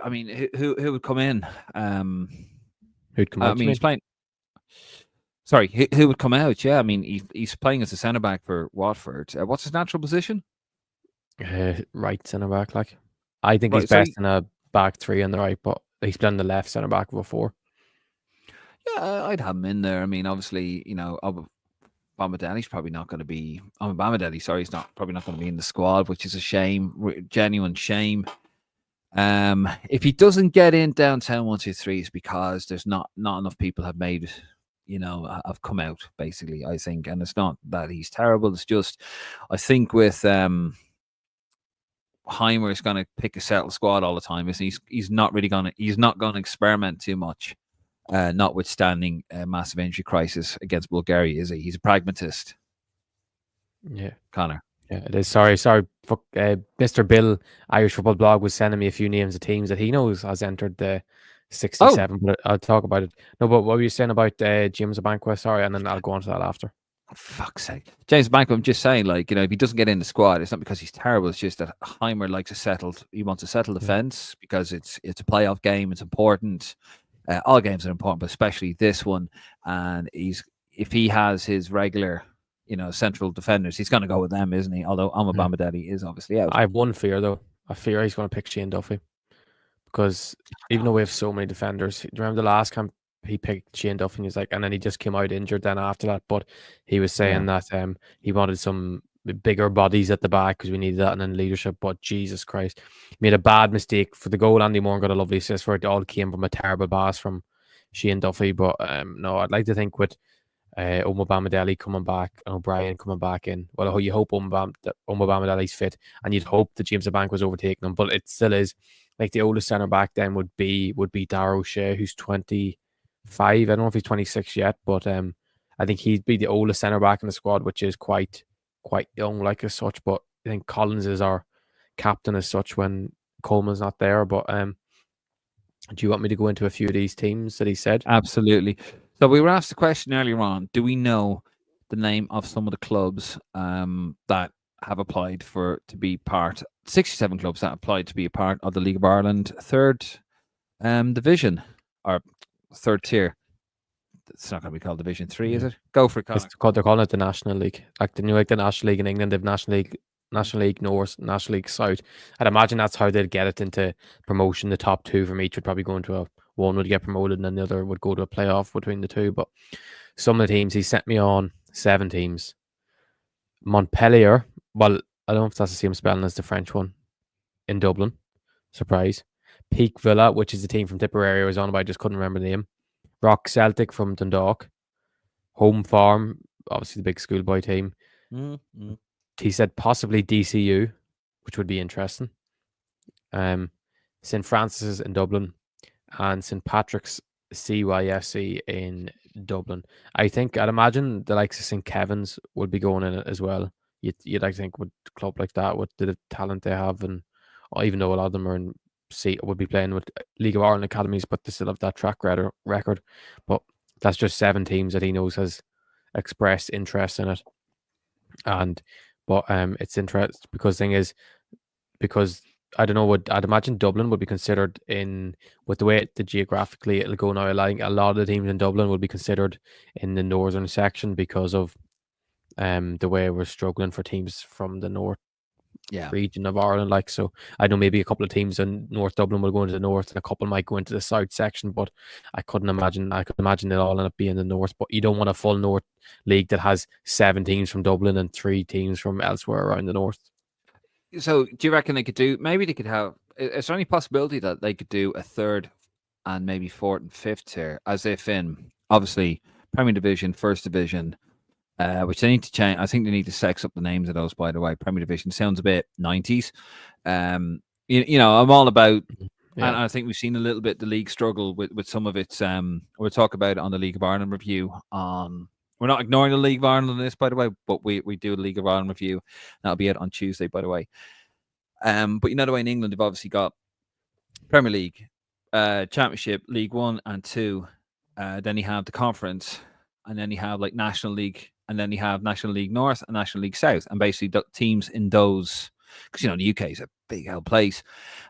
I mean, who would come in? Who'd come out? I mean, he's playing. Sorry, who would come out? Yeah, I mean, he's playing as a centre back for Watford. What's his natural position? Right centre back, like. I think he's best in a back three on the right, but he's playing the left centre back before. Yeah, I'd have him in there. I mean, obviously, you know, Bombadeli's probably not going to be. Bombadeli, sorry, he's probably not going to be in the squad, which is a shame, genuine shame. If he doesn't get in downtown 123, it's because there's not enough people have made, have come out. Basically, I think, and it's not that he's terrible. It's just, I think with Heimer is going to pick a settled squad all the time. He's not going to experiment too much, notwithstanding a massive injury crisis against Bulgaria, is he? He's a pragmatist. Yeah, Conor. Yeah, it is. Sorry. Mr. Bill, Irish Football Blog, was sending me a few names of teams that he knows has entered the 67. But I'll talk about it. No, but what were you saying about James Banquet? Sorry, and then I'll go on to that after. Oh, fuck's sake. James Banquet, I'm just saying, if he doesn't get in the squad, it's not because he's terrible. It's just that Heimer likes he wants a settled defence because it's a playoff game. It's important. All games are important, but especially this one. And if he has his regular, central defenders, he's going to go with them, isn't he? Although Bombadeli is obviously out. I have one fear, though. I fear he's going to pick Shane Duffy. Because even though we have so many defenders, do you remember the last camp he picked Shane Duffy and he's like, and then he just came out injured then after that. But he was saying that he wanted some bigger bodies at the back because we needed that and then leadership. But Jesus Christ, he made a bad mistake for the goal. Andy Moore got a lovely assist for it. It all came from a terrible pass from Shane Duffy. But no, I'd like to think with Bombadeli coming back and O'Brien coming back in. Well, you hope Bombadeli's fit, and you'd hope that James Bank was overtaking him, but it still is. Like the oldest centre back then would be Darragh O'Shea, who's 25. I don't know if he's 26 yet, but I think he'd be the oldest centre back in the squad, which is quite young, like as such. But I think Collins is our captain as such when Coleman's not there. But do you want me to go into a few of these teams that he said? Absolutely. So we were asked the question earlier on, do we know the name of some of the clubs that have applied to be part, 67 clubs that applied to be a part of the League of Ireland third division or third tier? It's not going to be called Division 3, is it? Go for it, Conor. They're calling it the National League. Like the National League in England, they've National League North, National League South. I'd imagine that's how they'd get it into promotion. The top two from each would probably go into one would get promoted and then the other would go to a playoff between the two. But some of the teams, he sent me on 7 teams. Montpellier, well, I don't know if that's the same spelling as the French one, in Dublin. Surprise. Peak Villa, which is the team from Tipperary I was on about, I just couldn't remember the name. Rock Celtic from Dundalk. Home Farm, obviously the big schoolboy team. Mm-hmm. He said possibly DCU, which would be interesting. St. Francis's in Dublin and St. Patrick's CYFC in Dublin. I'd imagine the likes of St. Kevin's would be going in it as well. you'd like to think with a club like that, with the talent they have, and even though a lot of them would be playing with League of Ireland academies, but they still have that track record. But that's just 7 teams that he knows has expressed interest in it. But it's interesting because I don't know, I'd imagine Dublin would be considered with the way geographically it'll go now. Like a lot of the teams in Dublin will be considered in the northern section because of the way we're struggling for teams from the north region of Ireland. Like, so I know maybe a couple of teams in North Dublin will go into the north and a couple might go into the south section, but I could imagine it all end up being the north. But you don't want a full North League that has 7 teams from Dublin and 3 teams from elsewhere around the north. So do you reckon they could do, maybe they could have, is there any possibility that they could do a 3rd and maybe 4th and 5th tier, as if in, obviously, Premier Division, First Division, which they need to change. I think they need to sex up the names of those, by the way. Premier Division sounds a bit 90s. You know, I'm all about, and I think we've seen a little bit the league struggle with some of its, we'll talk about it on the League of Ireland review on, we're not ignoring the League of Ireland on this, by the way, but we do the League of Ireland review. That'll be it on Tuesday, by the way. But you know the way in England, they've obviously got Premier League, Championship, League 1 and 2. Then you have the Conference, and then you have like National League, and then you have National League North and National League South. And basically the teams in those, because, you know, the UK is a big old place,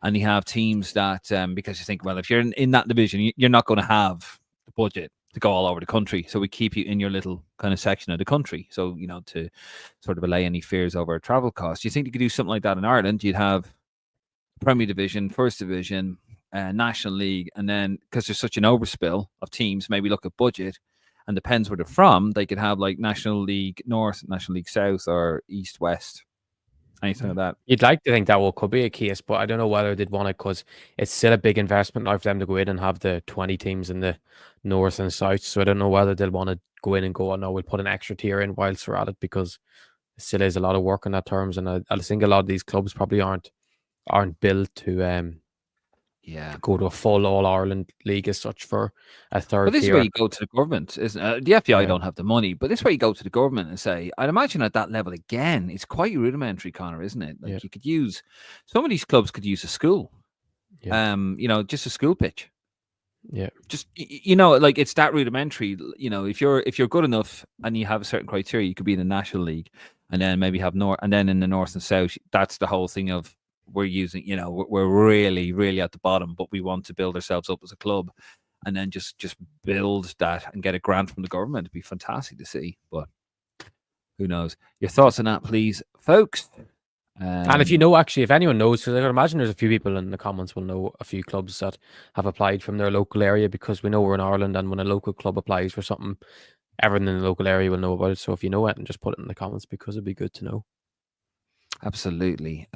and you have teams that, because you think, well, if you're in that division, you're not going to have the budget to go all over the country. So we keep you in your little kind of section of the country. So, you know, to sort of allay any fears over travel costs. Do you think you could do something like that in Ireland? You'd have Premier Division, First Division, National League, and then because there's such an overspill of teams, maybe look at budget, and depends where they're from, they could have like National League North, National League South, or East, West, anything like that. You'd like to think that could be a case, but I don't know whether they'd want it, because it's still a big investment now for them to go in and have the 20 teams in the north and south. So I don't know whether they'll want to go in and go, oh no, we'll put an extra tier in whilst we're at it, because it still is a lot of work in that terms. And I think a lot of these clubs probably aren't built to go to a full All Ireland league as such for a 3rd tier. But this is where you go to the government, isn't it? The FDI don't have the money, but this is where you go to the government and say, I'd imagine at that level again, it's quite rudimentary, Conor, isn't it? Like you could use, some of these clubs could use a school, you know, just a school pitch. Yeah, just, you know, like it's that rudimentary. You know, if you're good enough and you have a certain criteria, you could be in the National League, and then maybe have North, and then in the North and South, that's the whole thing of, we're using, you know, we're really, really at the bottom, but we want to build ourselves up as a club, and then just build that and get a grant from the government. It'd be fantastic to see, but who knows? Your thoughts on that, please, folks. And if you know, actually, if anyone knows, because I can imagine there's a few people in the comments will know a few clubs that have applied from their local area, because we know we're in Ireland, and when a local club applies for something, everyone in the local area will know about it. So if you know it, and just put it in the comments, because it'd be good to know. Absolutely.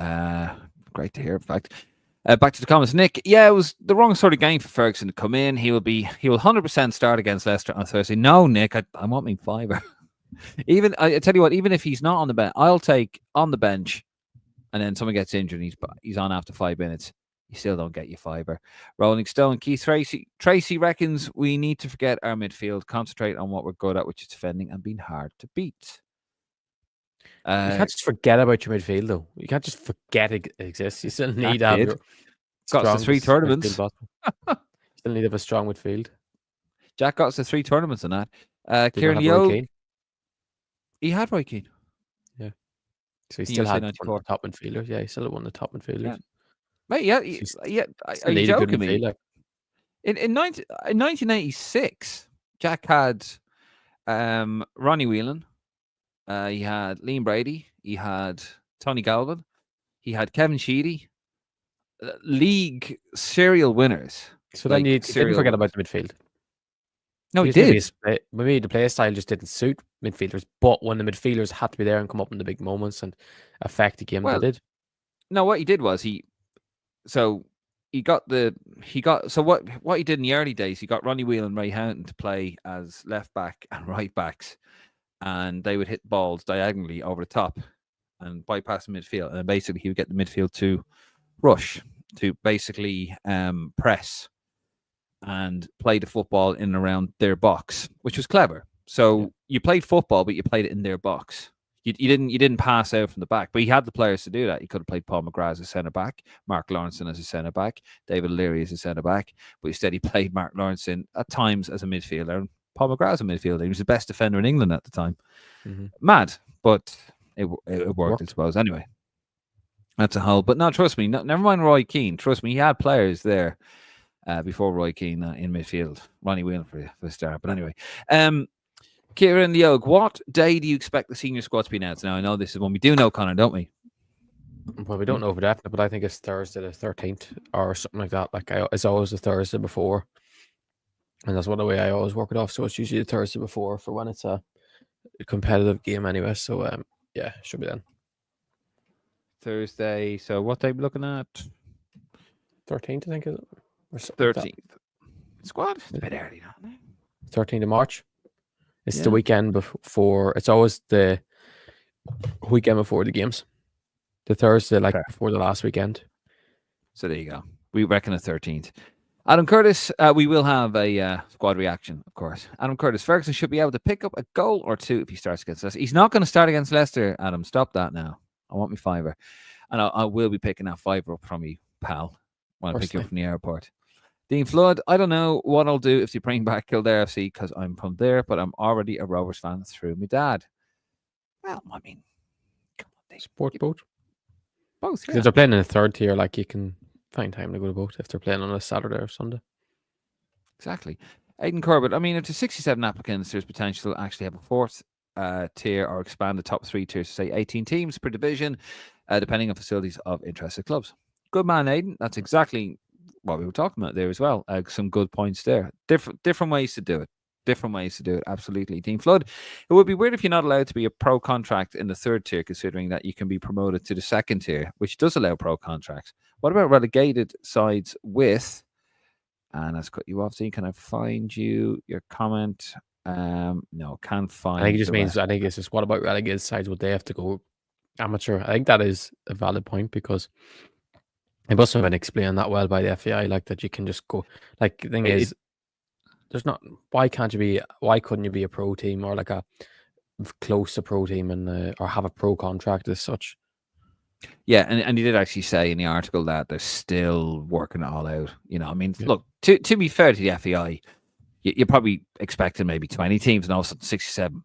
Great to hear, in fact. Back to the comments. Nick, it was the wrong sort of game for Ferguson to come in. He will 100% start against Leicester on Thursday. No, Nick, I want me fiver. Even I tell you what, even if he's not on the bench, I'll take on the bench, and then someone gets injured and he's on after 5 minutes. You still don't get your fiver. Rolling Stone, Keith Tracy reckons we need to forget our midfield, concentrate on what we're good at, which is defending and being hard to beat. You can't just forget about your midfield, though. You can't just forget it exists. You still need to have your got us to 3 tournaments. Still need to have a strong midfield. Jack got us to 3 tournaments on that. Kieran Yo, he had Roy Keane. Yeah. So he still had one of the top midfielders. Yeah, he still had one of the top midfielders. Yeah. Mate, are you joking me? In 1986, Jack had Ronnie Whelan. He had Liam Brady. He had Tony Galvin. He had Kevin Sheedy. League serial winners. So then you didn't forget about the midfield. No, he did. Maybe the play style just didn't suit midfielders, but when the midfielders had to be there and come up in the big moments and affect the game, they did. No, what he did was what he did in the early days, he got Ronnie Whelan and Ray Houghton to play as left back and right backs, and they would hit balls diagonally over the top and bypass the midfield, and then basically he would get the midfield to rush, to basically press and play the football in and around their box, which was clever. So you played football, but you played it in their box. You didn't pass out from the back, but he had the players to do that. He could have played Paul McGrath as a centre back, Mark Lawrence as a centre back, David Leary as a centre back, but instead he played Mark Lawrence at times as a midfielder, and Paul McGrath as a midfielder. He was the best defender in England at the time. Mad, but it worked, I suppose. Anyway, that's a whole. But no, trust me. Never mind Roy Keane. Trust me, he had players there before Roy Keane in midfield. Ronnie Whelan for the start. But anyway, Kieran Leog, what day do you expect the senior squad to be announced? Now, I know this is one we do know, Conor, don't we? Well, we don't know for definite, but I think it's Thursday the 13th or something like that. Like it's always the Thursday before. And that's the way I always work it off. So it's usually the Thursday before for when it's a competitive game anyway. So, yeah, should be then. Thursday. So what day are we looking at? 13th, I think, is it? Or 13th. Like squad? It's a bit early now. 13th of March. It's the weekend before. It's always the weekend before the games. The Thursday, before the last weekend. So there you go. We reckon the 13th. Adam Curtis, we will have a squad reaction, of course. Adam Curtis, Ferguson should be able to pick up a goal or two if he starts against Leicester. He's not going to start against Leicester, Adam. Stop that now. I want me fiver. And I will be picking that fiver up from you, pal, when I pick you up from the airport. Dean Flood, I don't know what I'll do if they bring back Kildare FC because I'm from there, but I'm already a Rovers fan through my dad. Well, I mean, come on. Support both. Both, yeah. Because if they're playing in a third tier, you can find time to go to both if they're playing on a Saturday or Sunday. Exactly. Aidan Corbett, I mean, if there's 67 applicants, there's potential to actually have a fourth tier or expand the top 3 tiers to say 18 teams per division, depending on facilities of interested clubs. Good man, Aidan. That's exactly what we were talking about there as well. Some good points there. Different ways to do it. Different ways to do it. Absolutely. Team Flood, it would be weird if you're not allowed to be a pro contract in the 3rd tier, considering that you can be promoted to the 2nd tier, which does allow pro contracts. What about relegated sides with, and let's cut you off, so can I find your comment? No, can't find. I think it just means, I think it's just, what about relegated sides? Would they have to go amateur? I think that is a valid point because it must have been explained that well by the FAI, that you can just go. The thing is, there's not. Why couldn't you be a pro team or a close to pro team and or have a pro contract as such? Yeah, and he did actually say in the article that they're still working it all out. I mean, look, to be fair to the FAI, you're probably expecting maybe 20 teams and all of a sudden 67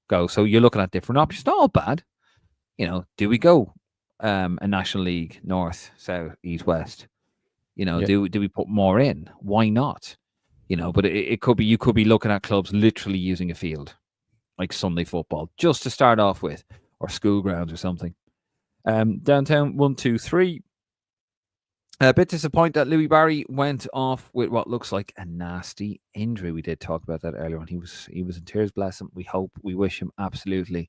go. So you're looking at different options. Not all bad. Do we go a National League, North, South, East, West? Do we put more in? Why not? But it could be, you could be looking at clubs literally using a field like Sunday football just to start off with, or school grounds or something. Downtown 123. A bit disappointed that Louis Barry went off with what looks like a nasty injury. We did talk about that earlier on. He was in tears, bless him. We wish him absolutely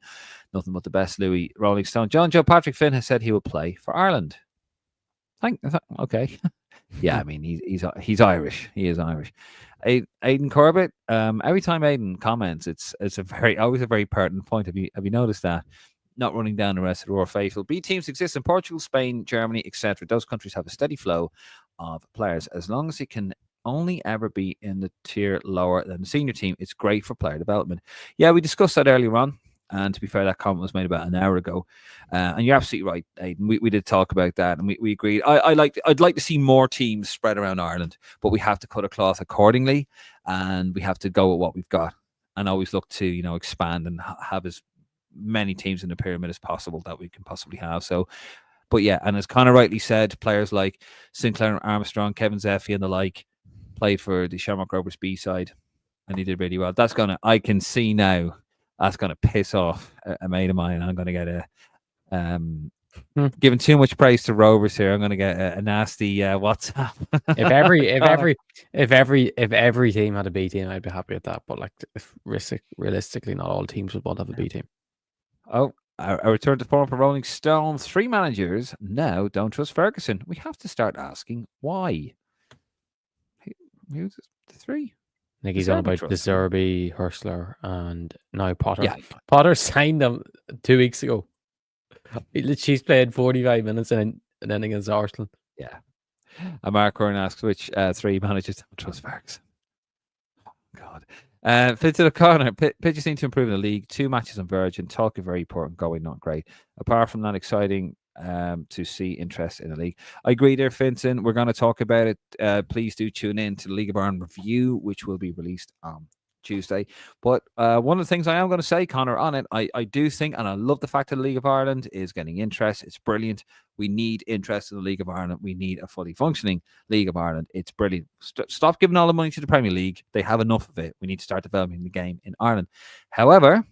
nothing but the best, Louis. Rolling Stone. John Joe Patrick Finn has said he will play for Ireland. Okay. Yeah, I mean he's Irish. He is Irish. Aidan Corbett. Every time Aidan comments, it's always a very pertinent point. Have you noticed that? Not running down the rest of the Roar faithful. B teams exist in Portugal, Spain, Germany, etc. Those countries have a steady flow of players. As long as it can only ever be in the tier lower than the senior team, it's great for player development. Yeah, we discussed that earlier on. And to be fair, that comment was made about an hour ago. And you're absolutely right, Aidan. We did talk about that, and we agreed. I'd like to see more teams spread around Ireland, but we have to cut a cloth accordingly, and we have to go with what we've got, and always look to expand and have as many teams in the pyramid as possible that we can possibly have. So, but yeah, and as Conor rightly said, players like Sinclair and Armstrong, Kevin Zeffy and the like played for the Shamrock Rovers B side, and he did really well. I can see now that's gonna piss off a mate of mine. I'm gonna get giving too much praise to Rovers here. I'm gonna get a nasty WhatsApp. if every team had a B team, I'd be happy with that. But realistically, not all teams would want to have a B team. Oh, a return to form for Rolling Stone. 3 managers now don't trust Ferguson. We have to start asking why. Who's the 3? I think he's on about De Zerbi, Hurstler, and now Potter. Yeah. Potter signed them 2 weeks ago. She's played 45 minutes and then against Arsenal. Yeah. And Mark Curran asks which 3 managers don't trust Ferguson. Oh, God. Fit to the corner. Pitches seem to improve in the league. 2 matches on Virgin. Talking very important. Going not great. Apart from that, exciting to see interest in the league. I agree there, Finton. We're going to talk about it. Please do tune in to the League of Ireland review, which will be released on Tuesday. But one of the things I am going to say, Conor, on it, I do think, and I love the fact that the League of Ireland is getting interest. It's brilliant. We need interest in the League of Ireland. We need a fully functioning League of Ireland. It's brilliant. Stop giving all the money to the Premier League. They have enough of it. We need to start developing the game in Ireland. However,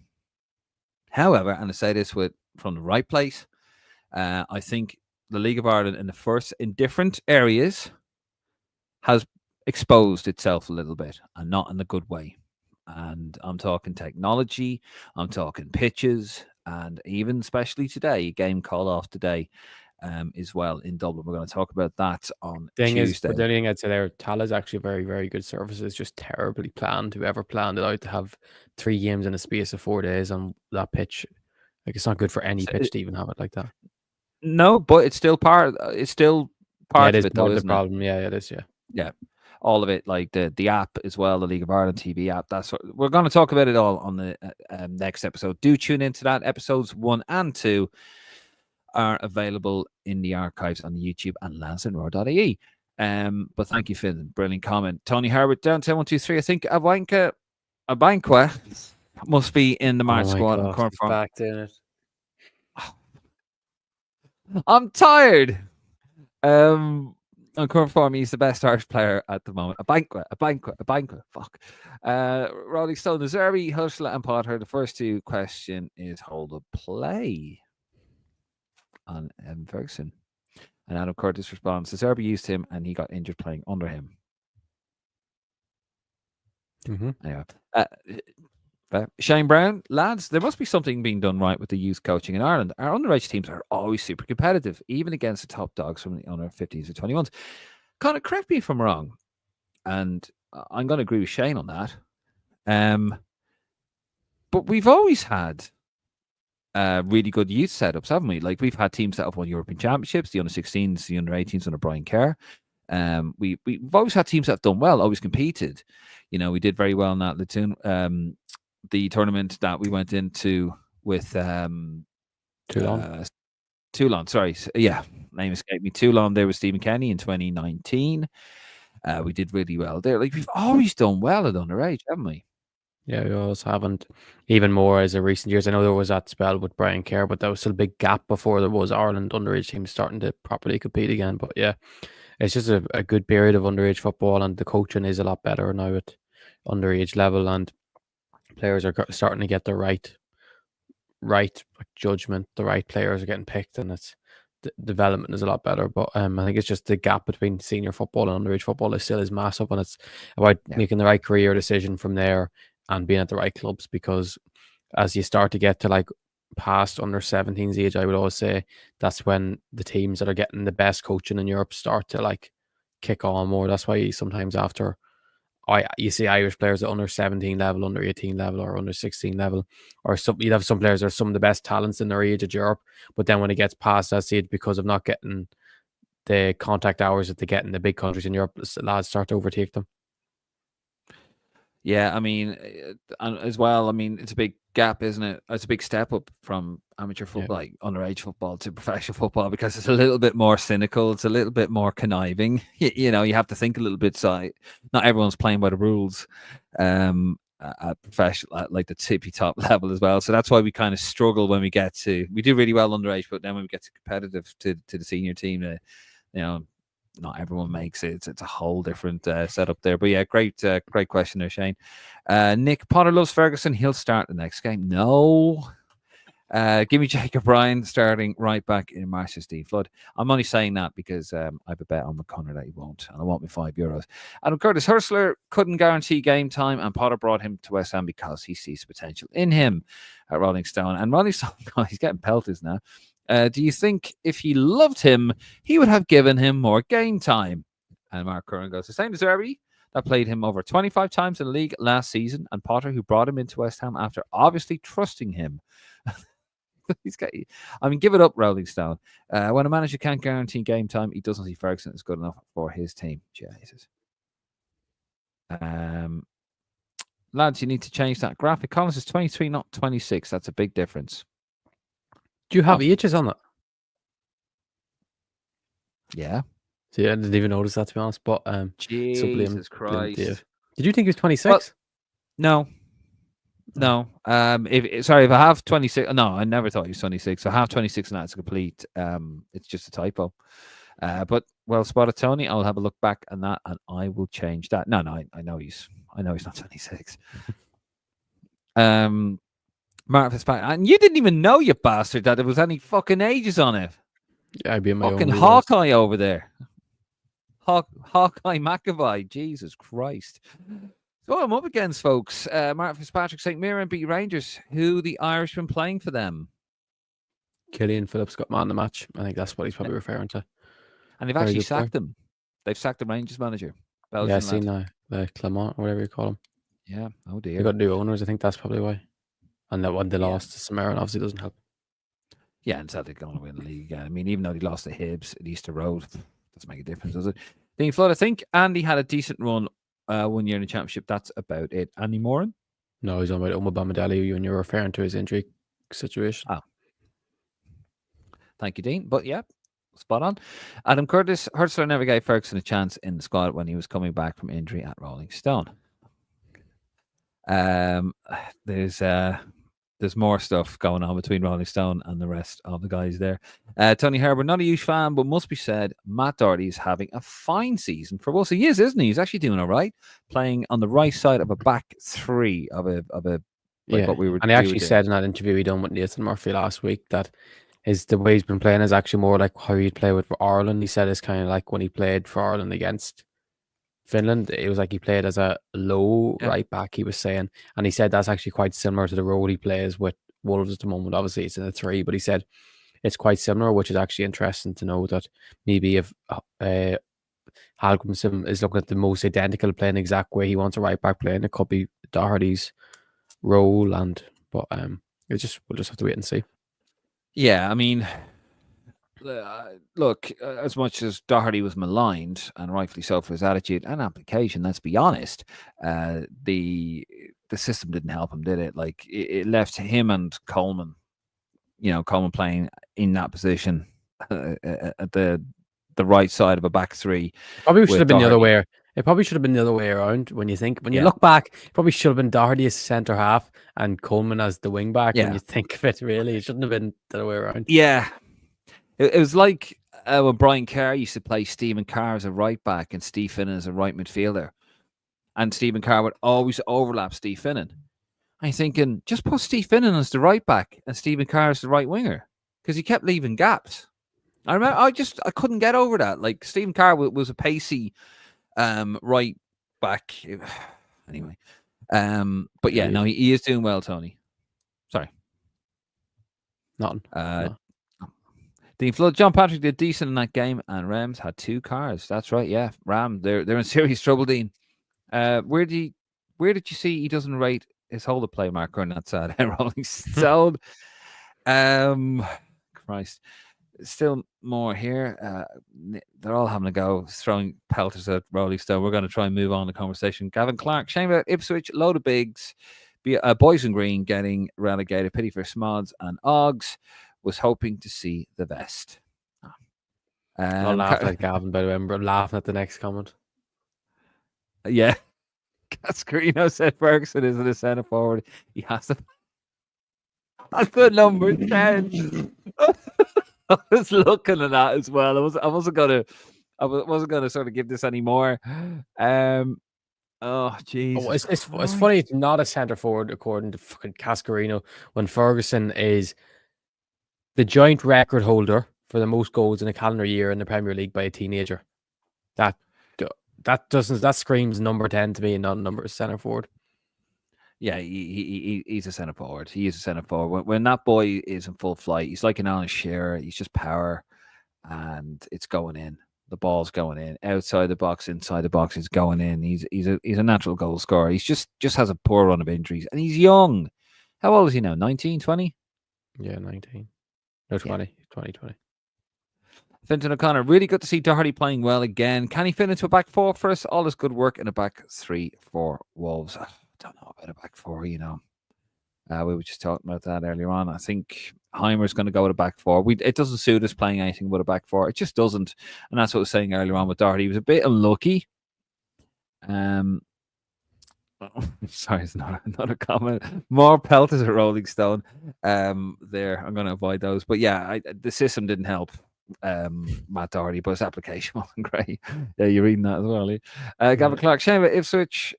and I say this from the right place, I think the League of Ireland in different areas has exposed itself a little bit, and not in a good way. And I'm talking technology, I'm talking pitches, and even especially today, a game called off today as well in Dublin. We're going to talk about that on Tuesday. The thing I'd say there, Tal is actually very, very good services, just terribly planned. Whoever planned it out to have 3 games in a space of 4 days on that pitch, like it's not good for any pitch to even have it like that. No, but it's still part. It's still part of it, though, isn't it? Problem. Yeah, it is. Yeah. All of it, like the app as well, the League of Ireland TV app. We're going to talk about it all on the next episode. Do tune into that. Episodes 1 and 2 are available in the archives on the YouTube and lansdowne.ie. But thank you, Finn. Brilliant comment. Tony Harbert, downtown 123. I think Abanqua must be in the March squad. God, back doing it. I'm tired. On current form, he's the best Irish player at the moment. A banquet. Fuck. Rolling Stone, the Zerbi, Hushla, and Potter. The first 2 question is hold up play on Ferguson. And Adam Curtis responds, the Zerbi used him and he got injured playing under him. Anyway. Shane Brown, lads, there must be something being done right with the youth coaching in Ireland. Our underage teams are always super competitive, even against the top dogs from the under 50s or 21s. Conor, correct me if I'm wrong, and I'm going to agree with Shane on that. But we've always had really good youth setups, haven't we? Like we've had teams that have won European Championships, the under 16s, the under 18s under Brian Kerr. We've always had teams that have done well, always competed. You know, we did very well in that Latoon. The tournament that we went into with Toulon, sorry. Yeah, name escaped me. Toulon there with Stephen Kenny in 2019. We did really well there. Like we've always done well at underage, haven't we? Yeah, we always haven't. Even more as of recent years. I know there was that spell with Brian Kerr, but there was still a big gap before there was Ireland underage teams starting to properly compete again. But yeah, it's just a good period of underage football, and the coaching is a lot better now at underage level, and players are starting to get the right judgment. The right players are getting picked, and the development is a lot better. But I think it's just the gap between senior football and underage football is massive, and it's about making the right career decision from there and being at the right clubs. Because as you start to get to like past under 17's age, I would always say that's when the teams that are getting the best coaching in Europe start to like kick on more. That's why sometimes after you see Irish players at under 17 level, under 18 level, or under 16 level, or you'd have some players that are some of the best talents in their age at Europe, but then when it gets past that stage, because of not getting the contact hours that they get in the big countries in Europe, lads start to overtake them. Yeah, I mean, as well, I mean, it's a big gap, isn't it? It's a big step up from amateur football, like underage football, to professional football, because it's a little bit more cynical. It's a little bit more conniving. You know, you have to think a little bit. So not everyone's playing by the rules at professional, at like the tippy top level as well. So that's why we kind of struggle when we do really well underage, but then when we get to competitive to the senior team, you know, not everyone makes it. It's a whole different setup there. But yeah, great question there, Shane. Nick Potter loves Ferguson. He'll start the next game. No. Give me Jacob Ryan starting right back in Marcia Steve Flood. I'm only saying that because I have a bet on McConnor that he won't, and I want me €5. Adam Curtis Hurstler couldn't guarantee game time, and Potter brought him to West Ham because he sees potential in him at Rolling Stone. And Rolling Stone, he's getting pelters now. Do you think if he loved him, he would have given him more game time? And Mark Curran goes, the same as Zerbi, that played him over 25 times in the league last season, and Potter, who brought him into West Ham after obviously trusting him. Give it up, Rolling Stone. When a manager can't guarantee game time, he doesn't see Ferguson is good enough for his team. Jesus. lads, you need to change that graphic. Collins is 23, not 26. That's a big difference. Do you have ages on it? Yeah. See, I didn't even notice that, to be honest. But Jesus Christ. Did you think he was 26? Well, no. If I have 26, no, I never thought he was 26. So I have 26 and that's complete. It's just a typo. But well spotted, Tony. I'll have a look back on that and I will change that. No, I know he's not 26. Martin Fitzpatrick, and you didn't even know, you bastard, that there was any fucking ages on it. Yeah, I'd be in my fucking Hawkeye over there. Hawkeye McAvoy, Jesus Christ. So I'm up against, folks. Martin Fitzpatrick, St. Mirren beat Rangers. Who the Irishman playing for them? Killian Phillips got man of the match. I think that's what he's probably referring to. And they've actually sacked him. They've sacked the Rangers manager. Belgian yeah, I seen now. The Clement, or whatever you call him. Yeah, oh dear. They got new owners. I think that's probably why. And that one they lost to St. Mirren obviously doesn't help. Yeah, and Celtic going to win the league again. I mean, even though they lost to Hibs at Easter Road, doesn't make a difference, does it? Dean Flood, I think Andy had a decent run 1 year in the championship. That's about it. Andy Moran? No, he's on about Omar Bamadali when you're referring to his injury situation. Oh. Thank you, Dean. But yeah, spot on. Adam Curtis, Hurstler never gave Ferguson a chance in the squad when he was coming back from injury at Rolling Stone. There's more stuff going on between Rolling Stone and the rest of the guys there. Tony Herbert, not a huge fan, but must be said, Matt Doherty is having a fine season for Wolves. He is, isn't he? He's actually doing all right, playing on the right side of a back three of a like what we were. And he actually said in that interview he done with Nathan Murphy last week that the way he's been playing is actually more like how he'd play with Ireland. He said it's kind of like when he played for Ireland against Finland, it was like he played as a low right back, he was saying, and he said that's actually quite similar to the role he plays with Wolves at the moment. Obviously it's in a 3, but he said it's quite similar, which is actually interesting to know that maybe if Hallgrimsson is looking at the most identical playing exact way he wants a right back playing, it could be Doherty's role. But we'll just have to wait and see. Yeah, I mean, look, as much as Doherty was maligned, and rightfully so for his attitude and application, let's be honest, the system didn't help him, did it? Like, it left him and Coleman, Coleman playing in that position at the right side of a back three. Probably should have been the other way. It probably should have been the other way around. When you look back, it probably should have been Doherty as centre half and Coleman as the wing back. When you think of it, really, it shouldn't have been the other way around. Yeah. It was like when Brian Kerr used to play Stephen Carr as a right back and Steve Finnan as a right midfielder. And Stephen Carr would always overlap Steve Finnan. I'm thinking, just put Steve Finnan as the right back and Stephen Carr as the right winger, because he kept leaving gaps. I remember, I couldn't get over that. Like, Stephen Carr was a pacey right back. Anyway. But yeah, no, he is doing well, Tony. Sorry. Nothing. No. Dean Flood, John Patrick did decent in that game, and Rams had 2 cars. That's right, yeah. Ram, they're in serious trouble, Dean. Where did you see he doesn't rate his hold of play marker on that side? Rolling Stone. Christ. Still more here. They're all having a go, throwing pelters at Rolling Stone. We're going to try and move on the conversation. Gavin Clark, shame about Ipswich, load of bigs. Boys and Green getting relegated. Pity for Smods and Oggs. Was hoping to see the best. I'll laugh at Gavin, by the way. I'm laughing at the next comment. Yeah. Cascarino said Ferguson isn't a centre forward. He has to. That's the number 10. I was looking at that as well. I wasn't gonna sort of give this any more. Oh, Jesus. It's funny it's not a centre forward according to fucking Cascarino when Ferguson is the joint record holder for the most goals in a calendar year in the Premier League by a teenager. That screams number 10 to me, and not number centre forward. Yeah, he's a centre forward. He is a centre forward. When that boy is in full flight, he's like an Alan Shearer. He's just power, and it's going in. The ball's going in outside the box, inside the box. It's going in. He's a natural goal scorer. He's just has a poor run of injuries, and he's young. How old is he now? 19, 20? Yeah, 19. No, 20. Yeah. 20. Fintan O'Connor, really good to see Doherty playing well again. Can he fit into a back 4 for us? All this good work in a back 3 for Wolves. don't know about a back four, we were just talking about that earlier on. I think Heimer's going to go with a back four. It doesn't suit us playing anything with a back four. It just doesn't. And that's what I was saying earlier on with Doherty. He was a bit unlucky. Sorry, it's not a comment. More pelters at Rolling Stone. There, I'm going to avoid those. But yeah, the system didn't help Matt Doherty, but his application wasn't great. Yeah, you're reading that as well. Gavin Clark, shame about Ipswich.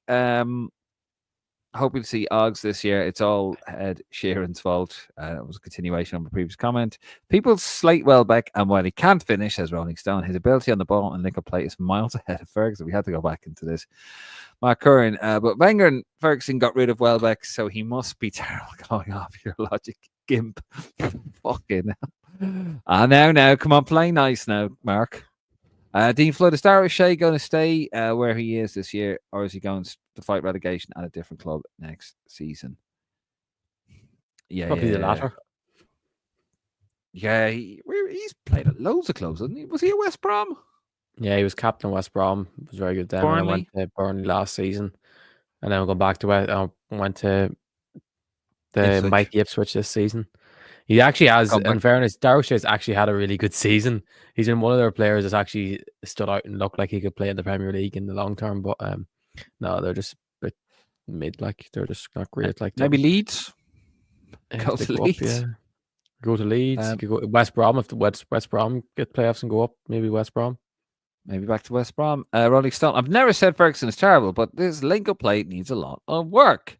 Hoping to see Oggs this year. It's all Ed Sheeran's fault. It was a continuation of a previous comment. People slate Welbeck, and while he can't finish, says Rolling Stone, his ability on the ball and link-up play is miles ahead of Ferguson. We had to go back into this. Mark Curran, but Wenger and Ferguson got rid of Welbeck, so he must be terrible going off your logic, gimp. Fucking hell. Now, come on, play nice now, Mark. Dean Flood, is Dara O'Shea going to stay where he is this year, or is he going to fight relegation at a different club next season? Yeah, probably the latter. Yeah, he's played at loads of clubs, hasn't he? Was he at West Brom? Yeah, he was captain of West Brom. It was very good then. I went to Burnley last season, and then going back to went to the Mighty Ipswich this season. He actually has, in fairness, Dara O'Shea's actually had a really good season. He's been one of their players that's actually stood out and looked like he could play in the Premier League in the long term. But no, they're just a bit mid. Like they're just not great. Like maybe Leeds. Go to Leeds. Go to Leeds. You could go West Brom if the West Brom get playoffs and go up. Maybe West Brom. Maybe back to West Brom. Rolling Stone. I've never said Ferguson is terrible, but this link-up play needs a lot of work.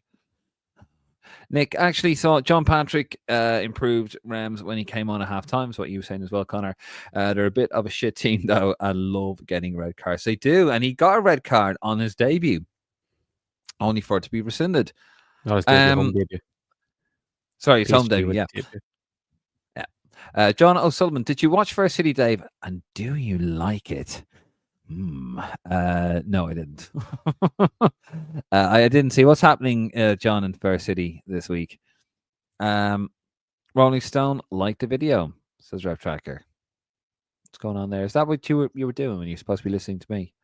Nick actually thought John Patrick improved Rams when he came on at half-time. Is what you were saying as well, Conor. They're a bit of a shit team, though. I love getting red cards. They do, and he got a red card on his debut, only for it to be rescinded. No, his debut. Sorry, his home debut, yeah. Yeah. John O'Sullivan, did you watch First City, Dave? And do you like it? No, I didn't. I didn't see what's happening, John, in First City this week. Rolling Stone liked the video, says Rev Tracker. What's going on there? Is that what you were doing when you're supposed to be listening to me?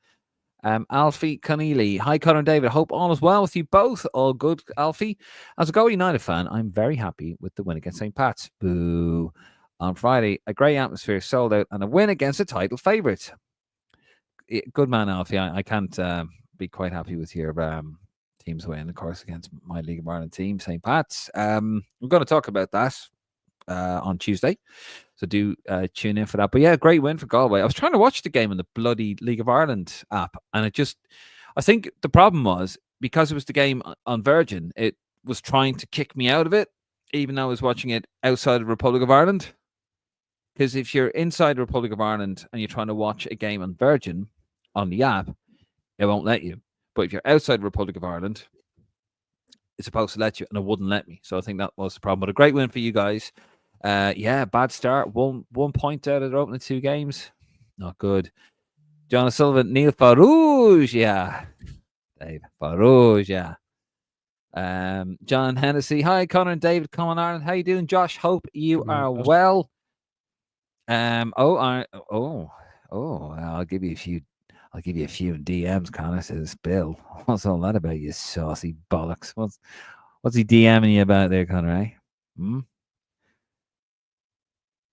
Alfie Conneely. Hi, Conor and David. Hope all is well with you both. All good, Alfie. As a Go United fan, I'm very happy with the win against St. Pat's. Boo. On Friday, a great atmosphere, sold out, and a win against a title favourite. Good man, Alfie. I can't be quite happy with your team's win, of course, against my League of Ireland team, St. Pat's. We're going to talk about that on Tuesday, so do tune in for that. But yeah, great win for Galway. I was trying to watch the game on the bloody League of Ireland app, and I think the problem was because it was the game on Virgin, it was trying to kick me out of it, even though I was watching it outside the Republic of Ireland. Because if you're inside the Republic of Ireland and you're trying to watch a game on Virgin on the app, it won't let you. But if you're outside the Republic of Ireland, it's supposed to let you, and it wouldn't let me. So I think that was the problem. But a great win for you guys. Yeah, bad start. One point out of their opening 2 games. Not good. John Sullivan, Neil Farouj, yeah. Dave Farouj, yeah. John Hennessy. Hi, Conor and David. Come on, Ireland. How you doing, Josh? Hope you are well. I'll give you a few. I'll give you a few in DMs, Conor, says Bill. What's all that about, you saucy bollocks? What's he DMing you about there, Conor, eh?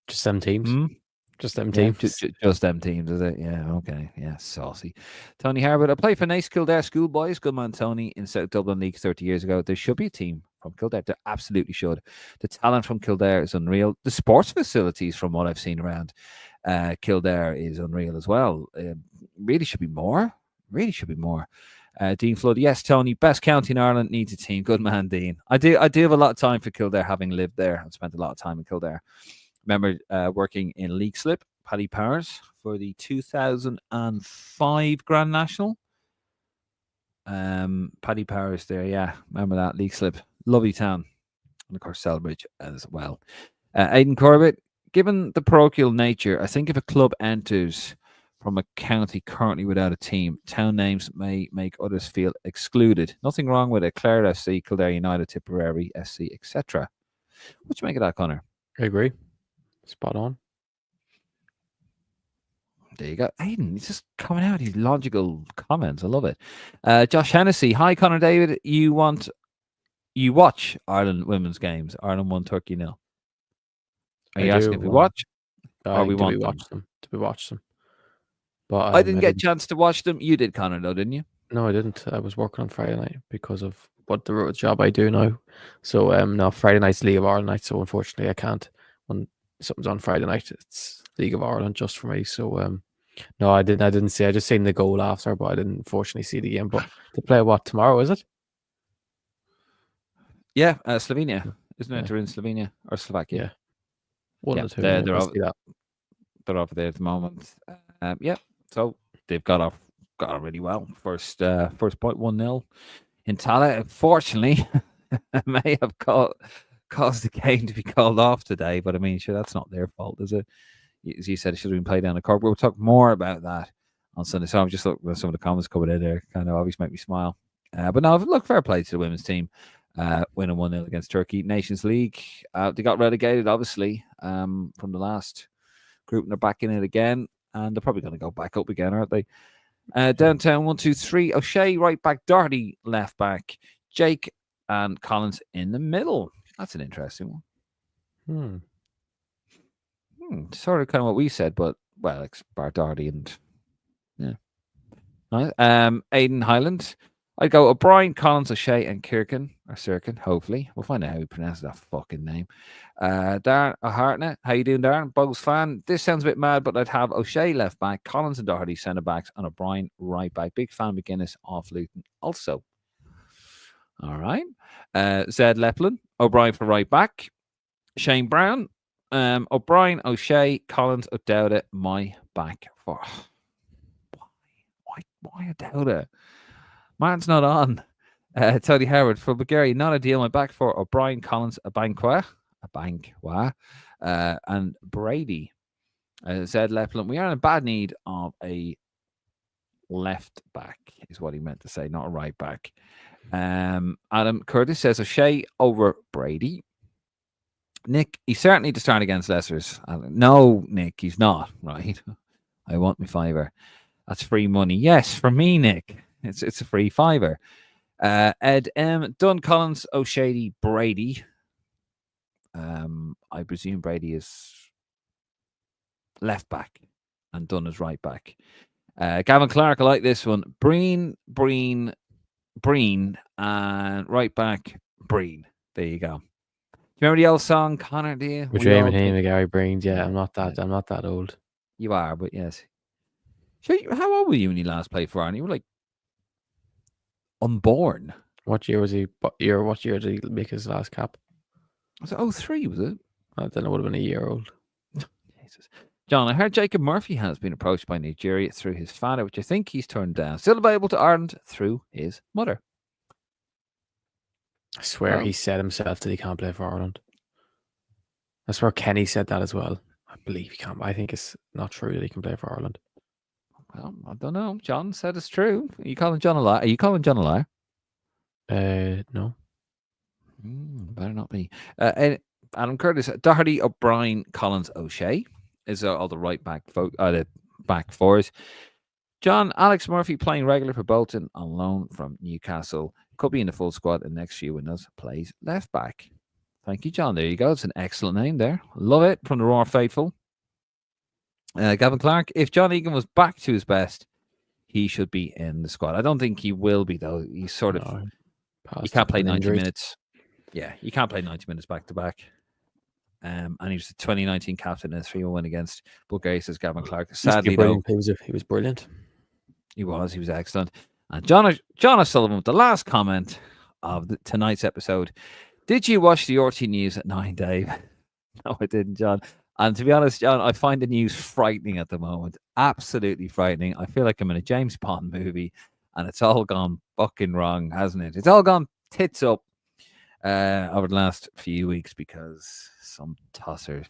Just them teams. Just them teams. Just them teams, is it? Yeah, okay. Yeah, saucy. Tony Harwood. I played for Nice Kildare Schoolboys. Good man, Tony, in South Dublin League 30 years ago. There should be a team from Kildare. There absolutely should. The talent from Kildare is unreal. The sports facilities, from what I've seen around Kildare, is unreal as well. Really should be more. Dean Flood. Yes, Tony. Best county in Ireland needs a team. Good man, Dean. I do have a lot of time for Kildare, having lived there. I've spent a lot of time in Kildare. Remember working in League Slip, Paddy Powers, for the 2005 Grand National. Paddy Powers there, yeah. Remember that, League Slip. Lovely town. And of course, Selbridge as well. Aidan Corbett, given the parochial nature, I think if a club enters from a county currently without a team, town names may make others feel excluded. Nothing wrong with it. Clare FC, Kildare United, Tipperary SC, etc. What do you make of that, Conor? I agree. Spot on. There you go. Aidan, he's just coming out with these logical comments. I love it. Josh Hennessy. Hi, Conor David. You watch Ireland women's games? Ireland 1, Turkey 0. Are you asking if we watch? Or we want them? Do we watch them? But I didn't get a chance to watch them. You did, Conor, though, didn't you? No, I didn't. I was working on Friday night because of what the job I do now. So now Friday night's League of Ireland night. So unfortunately, I can't. When something's on Friday night, it's League of Ireland just for me. So no, I didn't see. I just seen the goal after, but I didn't unfortunately see the game. But to play what tomorrow, is it? Yeah, Slovenia, isn't it? They're in Slovenia or Slovakia. Yeah, one or two. They're over there at the moment. So they've got off really well. First point 1-0 in Tallaght. Unfortunately, may have caused the game to be called off today. But I mean, sure, that's not their fault, is it? As you said, it should have been played down the court. We'll talk more about that on Sunday. So I'm just looking at some of the comments coming in there. Kind of obviously make me smile. But no, look, fair play to the women's team. Winning 1-0 against Turkey. Nations League. They got relegated, obviously, from the last group, and they're back in it again. And they're probably going to go back up again, aren't they? Downtown 1, 2, 3. O'Shea right back, Doherty left back, Jake and Collins in the middle. That's an interesting one. Sort of kind of what we said, but well, it's Bar Doherty and Aidan Highland. I'd go O'Brien, Collins, O'Shea, and Kirkin or Sirkin. Hopefully, we'll find out how he pronounces that fucking name. Darren O'Hartnett, how you doing, Darren? Bows fan. This sounds a bit mad, but I'd have O'Shea left back, Collins and Doherty centre backs, and O'Brien right back. Big fan of McGuinness off Luton. Also, all right. Zed Leplin, O'Brien for right back, Shane Brown, O'Brien, O'Shea, Collins, O'Dowda, my back four. Why O'Dowda? Man's not on. Tony Howard for Bulgaria, not a deal. My back four: O'Brien, Collins, Abankwa, and Brady. Zed Leplin. We are in a bad need of a left back, is what he meant to say, not a right back. Adam Curtis says O'Shea over Brady. Nick, he's certainly to start against Leicester's. No, Nick, he's not. Right. I want my fiver. That's free money. Yes, for me, Nick. It's a free fiver. Ed M. Dunn, Collins, O'Shea, Brady. I presume Brady is left back and Dunn is right back. Gavin Clark, I like this one. Breen, and right back, Breen. There you go. Do you remember the old song, Conor? Do you? We're dreaming of Gary Breen. Yeah, I'm not that old. You are, but yes. So how old were you when you last played for Ireland? You were like unborn. What year was he? What year did he make his last cap? Was it 03, was it? I then it would have been a year old. Jesus. John, I heard Jacob Murphy has been approached by Nigeria through his father, which I think he's turned down. Still available to Ireland through his mother. I swear he said himself that he can't play for Ireland. I swear Kenny said that as well. I believe he can't. I think it's not true that he can play for Ireland. Well, I don't know. John said it's true. Are you calling John a liar? Are you calling John a liar? No. Better not be. Adam Curtis, Doherty, O'Brien, Collins, O'Shea is all the right back the back fours. John, Alex Murphy playing regular for Bolton on loan from Newcastle. Could be in the full squad in the next few windows. Plays left back. Thank you, John. There you go. It's an excellent name there. Love it from the Roar Faithful. Gavin Clark, if John Egan was back to his best, he should be in the squad. I don't think he will be, though. He's sort of... He can't play 90 minutes. Yeah, you can't play 90 minutes back to back. And he was the 2019 captain in a 3-1 win against Bulgaria, says Gavin Clark. Sadly, though, he was brilliant. He was excellent. And John O'Sullivan with the last comment of tonight's episode. Did you watch the RT News at 9, Dave? No, I didn't, John. And to be honest, John, I find the news frightening at the moment. Absolutely frightening. I feel like I'm in a James Bond movie and it's all gone fucking wrong, hasn't it? It's all gone tits up over the last few weeks because some tosser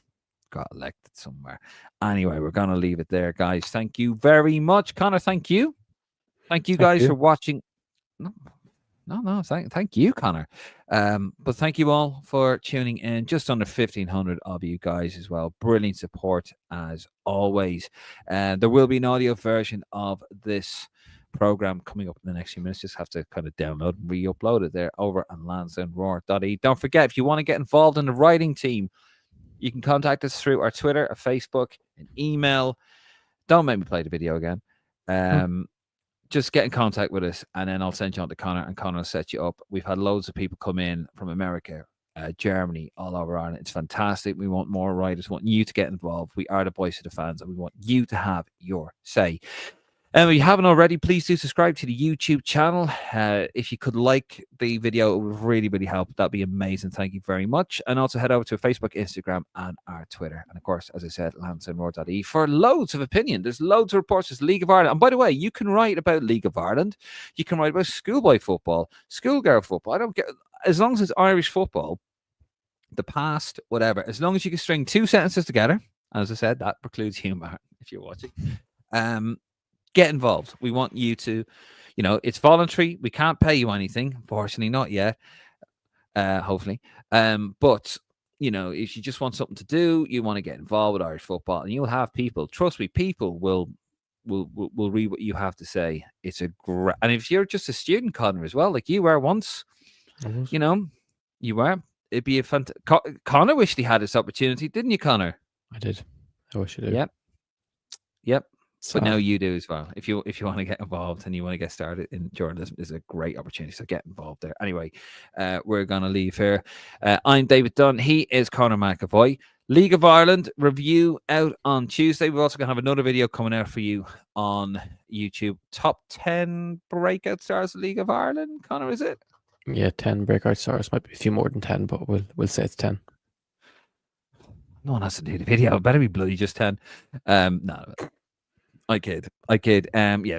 got elected somewhere. Anyway, we're going to leave it there, guys. Thank you very much. Conor, thank you. Thank you guys for watching. No. Thank you, Conor. But thank you all for tuning in. Just under 1,500 of you guys as well. Brilliant support as always. There will be an audio version of this program coming up in the next few minutes. Just have to kind of download and re-upload it there over on lansdowneroar.e. Don't forget, if you want to get involved in the writing team, you can contact us through our Twitter, our Facebook, an email. Don't make me play the video again. Just get in contact with us, and then I'll send you on to Conor, and Conor will set you up. We've had loads of people come in from America, Germany, all over Ireland. It's fantastic. We want more writers. We want you to get involved. We are the voice of the fans, and we want you to have your say. And if you haven't already, please do subscribe to the YouTube channel. If you could like the video, it would really, really help. That'd be amazing. Thank you very much. And also head over to Facebook, Instagram, and our Twitter. And of course, as I said, lansdowneroar.e for loads of opinion. There's loads of reports. There's League of Ireland. And by the way, you can write about League of Ireland. You can write about schoolboy football, schoolgirl football. I don't get, as long as it's Irish football, the past, whatever. As long as you can string two sentences together. As I said, that precludes humor if you're watching. Get involved. We want you to, it's voluntary. We can't pay you anything. Unfortunately, not yet. Hopefully. But, if you just want something to do, you want to get involved with Irish football, and you'll have people, trust me, people will read what you have to say. It's a great, and if you're just a student, Conor, as well, like you were once, you were, it'd be a fantastic. Conor wished he had this opportunity, didn't you, Conor? I did. I wish I did. Yep. But now you do as well. If you want to get involved and you want to get started in journalism, is a great opportunity. So get involved there. Anyway, we're going to leave here. I'm David Dunn. He is Conor McAvoy. League of Ireland review out on Tuesday. We're also going to have another video coming out for you on YouTube. Top 10 breakout stars of League of Ireland. Conor, is it? Yeah, 10 breakout stars. Might be a few more than 10, but we'll say it's 10. No one has to do the video. It better be bloody just 10. No. I kid.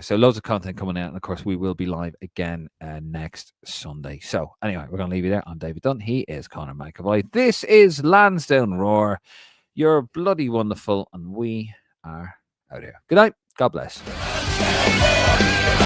So loads of content coming out, and of course we will be live again next Sunday. So anyway, we're going to leave you there. I'm David Dunn. He is Conor McAvoy. This is Lansdowne Roar. You're bloody wonderful, and we are out here. Good night. God bless.